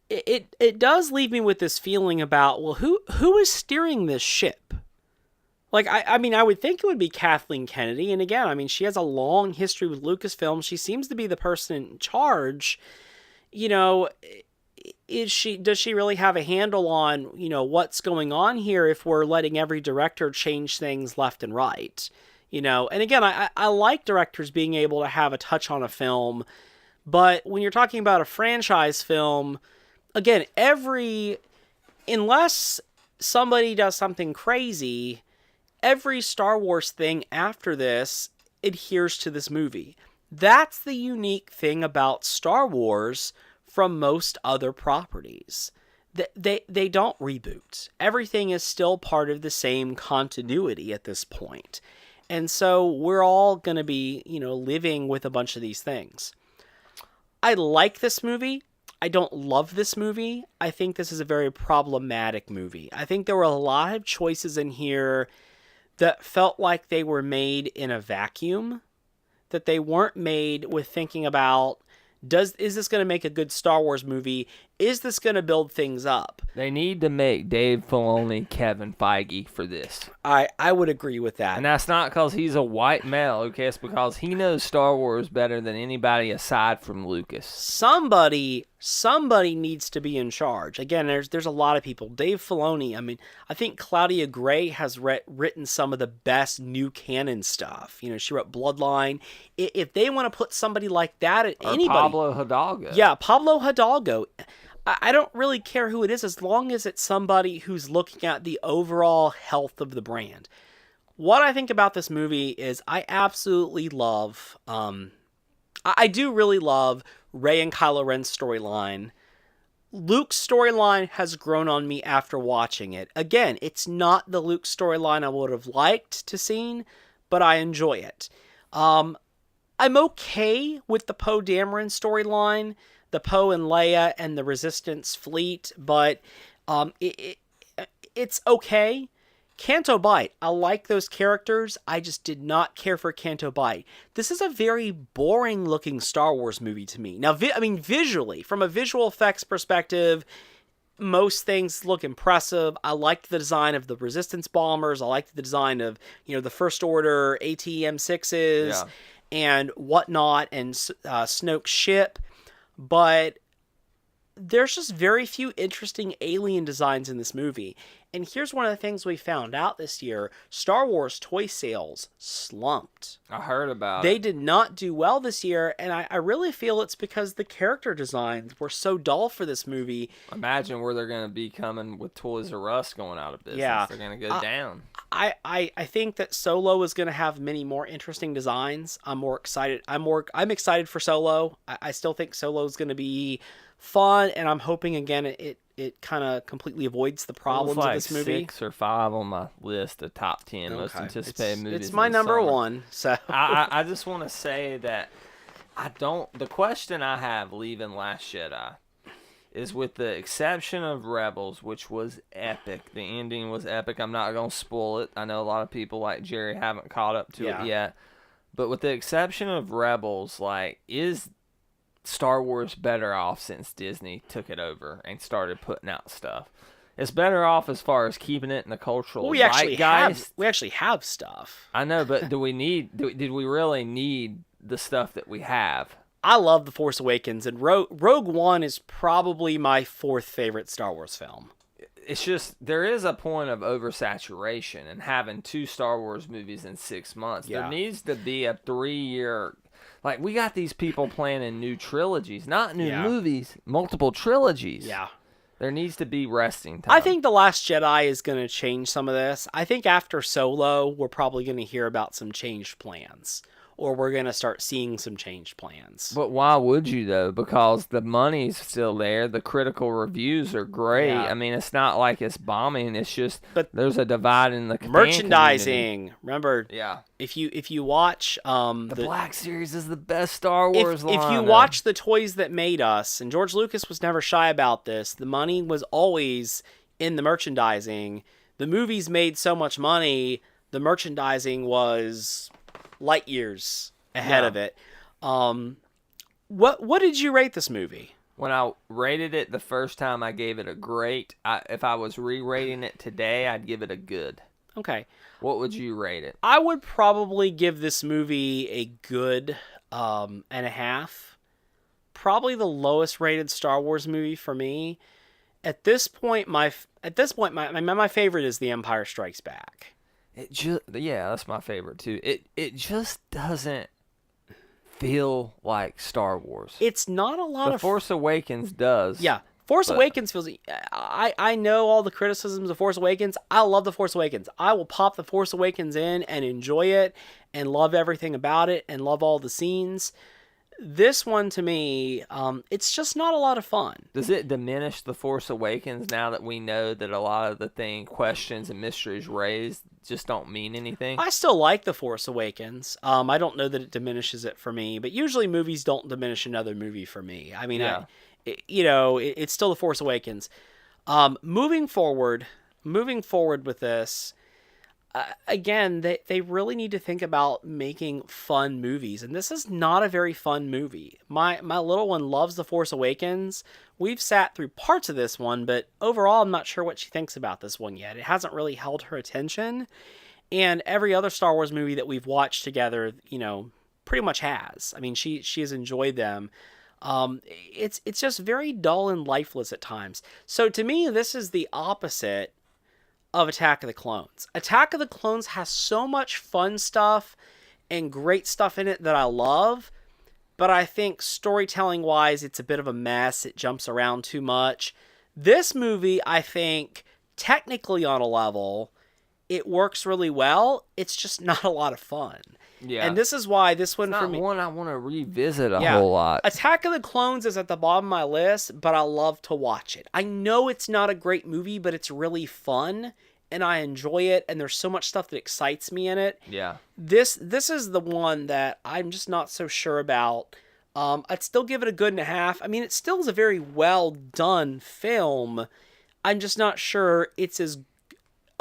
it does leave me with this feeling about, well, who is steering this ship? Like, I mean, I would think it would be Kathleen Kennedy. And again, I mean, she has a long history with Lucasfilm. She seems to be the person in charge. Does she really have a handle on, what's going on here if we're letting every director change things left and right? And again, I like directors being able to have a touch on a film. But when you're talking about a franchise film, again, unless somebody does something crazy, every Star Wars thing after this adheres to this movie. That's the unique thing about Star Wars from most other properties. They don't reboot. Everything is still part of the same continuity at this point. And so we're all going to be, living with a bunch of these things. I like this movie. I don't love this movie. I think this is a very problematic movie. I think there were a lot of choices in here that felt like they were made in a vacuum, that they weren't made with thinking about, is this going to make a good Star Wars movie? is this going to build things up? They need to make Dave Filoni Kevin Feige for this. I would agree with that. And that's not because he's a white male, okay? It's because he knows Star Wars better than anybody aside from Lucas. Somebody needs to be in charge. Again, there's a lot of people. Dave Filoni, I mean, I think Claudia Gray has written some of the best new canon stuff. You know, she wrote Bloodline. If they want to put somebody like that at Or anybody... Pablo Hidalgo. Yeah, Pablo Hidalgo. I don't really care who it is as long as it's somebody who's looking at the overall health of the brand. What I think about this movie is I absolutely love... I do really love Rey and Kylo Ren's storyline. Luke's storyline has grown on me after watching it. Again, it's not the Luke storyline I would have liked to seen, but I enjoy it. I'm okay with the Poe Dameron storyline, the Poe and Leia and the Resistance fleet, but it's okay. Canto Bight, I like those characters. I just did not care for Canto Bight. This is a very boring looking Star Wars movie to me. Now, visually, from a visual effects perspective, most things look impressive. I liked the design of the Resistance bombers. I liked the design of, the First Order AT-M6s and whatnot, and Snoke's ship. But there's just very few interesting alien designs in this movie. And here's one of the things we found out this year. Star Wars toy sales slumped. I heard about They it. did not do well this year, and I really feel it's because the character designs were so dull for this movie. Imagine where they're going to be coming with Toys R Us going out of business. Yeah. They're going to go down. I think that Solo is going to have many more interesting designs. I'm more excited. I'm excited for Solo. I still think Solo is going to be fun, and I'm hoping again it kind of completely avoids the problems of this movie. 6 or 5 on my list of top 10 most anticipated movies. It's my of the number summer. one. So I just want to say that the question I have leaving Last Jedi is, with the exception of Rebels, which was epic. The ending was epic. I'm not going to spoil it. I know a lot of people like Jerry haven't caught up to it yet. But with the exception of Rebels, is Star Wars better off since Disney took it over and started putting out stuff? It's better off as far as keeping it in the cultural we actually zeitgeist. have stuff. I know, but did we really need the stuff that we have? I love The Force Awakens, and Rogue One is probably my 4th favorite Star Wars film. It's just, there is a point of oversaturation and having 2 Star Wars movies in 6 months. Yeah. There needs to be a 3-year... we got these people planning new trilogies, not new movies, multiple trilogies. Yeah. There needs to be resting time. I think The Last Jedi is going to change some of this. I think after Solo, we're probably going to hear about some changed plans. Or we're going to start seeing some changed plans. But why would you, though? Because the money's still there. The critical reviews are great. Yeah. I mean, it's not like it's bombing. It's just there's a divide in the fan merchandising. community. Remember, if you watch... the Black Series is the best Star Wars line. If you watch The Toys That Made Us, and George Lucas was never shy about this, the money was always in the merchandising. The movies made so much money, the merchandising was light years ahead of it. What did you rate this movie? When I rated it the first time, I gave it a great. If I was re-rating it today, I'd give it a good. Okay. What would you rate it? I would probably give this movie a good and a half. Probably the lowest rated Star Wars movie for me. At this point, my favorite is The Empire Strikes Back. That's my favorite too. It just doesn't feel like Star Wars. It's not a lot The Force Awakens does. Yeah. Force Awakens feels... I know all the criticisms of Force Awakens. I love The Force Awakens. I will pop The Force Awakens in and enjoy it and love everything about it and love all the scenes. This one, to me, it's just not a lot of fun. Does it diminish The Force Awakens now that we know that a lot of the questions and mysteries raised just don't mean anything? I still like The Force Awakens. I don't know that it diminishes it for me, but usually movies don't diminish another movie for me. I mean, it's still The Force Awakens. Moving forward with this, again, they really need to think about making fun movies, and this is not a very fun movie. My little one loves The Force Awakens. We've sat through parts of this one, but overall, I'm not sure what she thinks about this one yet. It hasn't really held her attention, and every other Star Wars movie that we've watched together, pretty much has. I mean, she has enjoyed them. It's just very dull and lifeless at times. So to me, this is the opposite of Attack of the Clones. Attack of the Clones has so much fun stuff and great stuff in it that I love, but I think storytelling-wise, it's a bit of a mess. It jumps around too much. This movie, I think, technically on a level, it works really well. It's just not a lot of fun. Yeah. And this is why this one It's for not me... one I want to revisit a whole lot. Attack of the Clones is at the bottom of my list, but I love to watch it. I know it's not a great movie, but it's really fun, and I enjoy it, and there's so much stuff that excites me in it. Yeah. This is the one that I'm just not so sure about. I'd still give it a good 1.5. I mean, it still is a very well done film. I'm just not sure it's as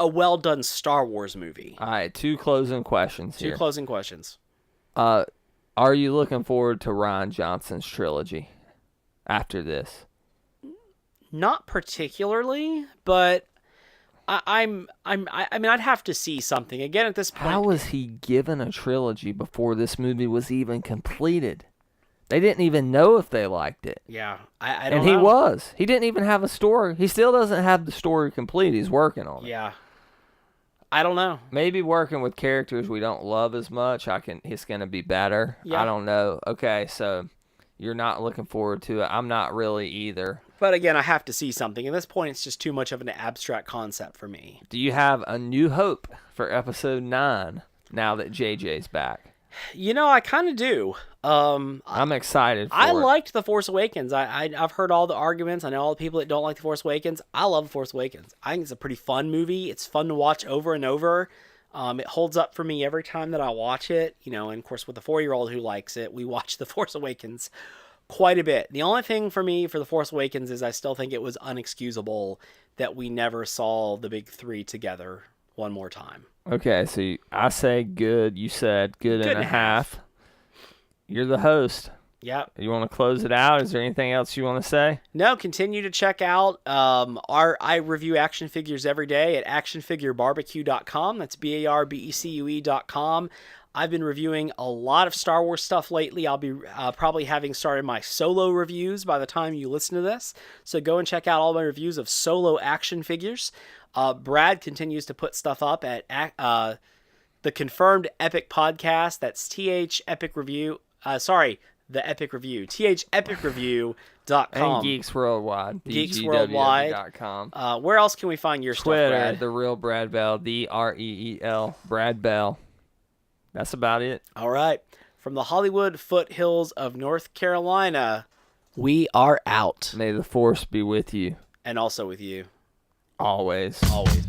a well done Star Wars movie. All right, 2 closing questions here. 2 closing questions. Are you looking forward to Rian Johnson's trilogy after this? Not particularly, but I mean, I'd have to see something again at this point. How was he given a trilogy before this movie was even completed? They didn't even know if they liked it. Yeah, I don't and know. he was. He didn't even have a story. He still doesn't have the story complete. He's working on it. Yeah. I don't know. Maybe working with characters we don't love as much, it's going to be better. Yeah. I don't know. Okay, so you're not looking forward to it. I'm not really either. But again, I have to see something. At this point, it's just too much of an abstract concept for me. Do you have a new hope for episode 9 now that JJ's back? I kind of do. I'm excited for I it. liked The Force Awakens. I've heard all the arguments. I know all the people that don't like The Force Awakens. I love The Force Awakens. I think it's a pretty fun movie. It's fun to watch over and over. It holds up for me every time that I watch it. And of course, with the 4-year-old who likes it, we watch The Force Awakens quite a bit. The only thing for me for The Force Awakens is I still think it was unexcusable that we never saw the big 3 together one more time. Okay, so I say good. You said good and a half. You're the host. Yep. You want to close it out? Is there anything else you want to say? No, continue to check out I review action figures every day at actionfigurebarbecue.com. That's BARBECUE.com. I've been reviewing a lot of Star Wars stuff lately. I'll be probably having started my solo reviews by the time you listen to this. So go and check out all my reviews of solo action figures. Brad continues to put stuff up at the Confirmed Epic Podcast. That's TH Epic Review. The Epic Review. THEpicReview.com. And Geeks Worldwide. Geeks Worldwide. DGWW.com. Where else can we find your Twitter, stuff, Brad? The Real Brad Bell. DREEL. Brad Bell. That's about it. All right. From the Hollywood foothills of North Carolina, we are out. May the Force be with you. And also with you. Always. Always.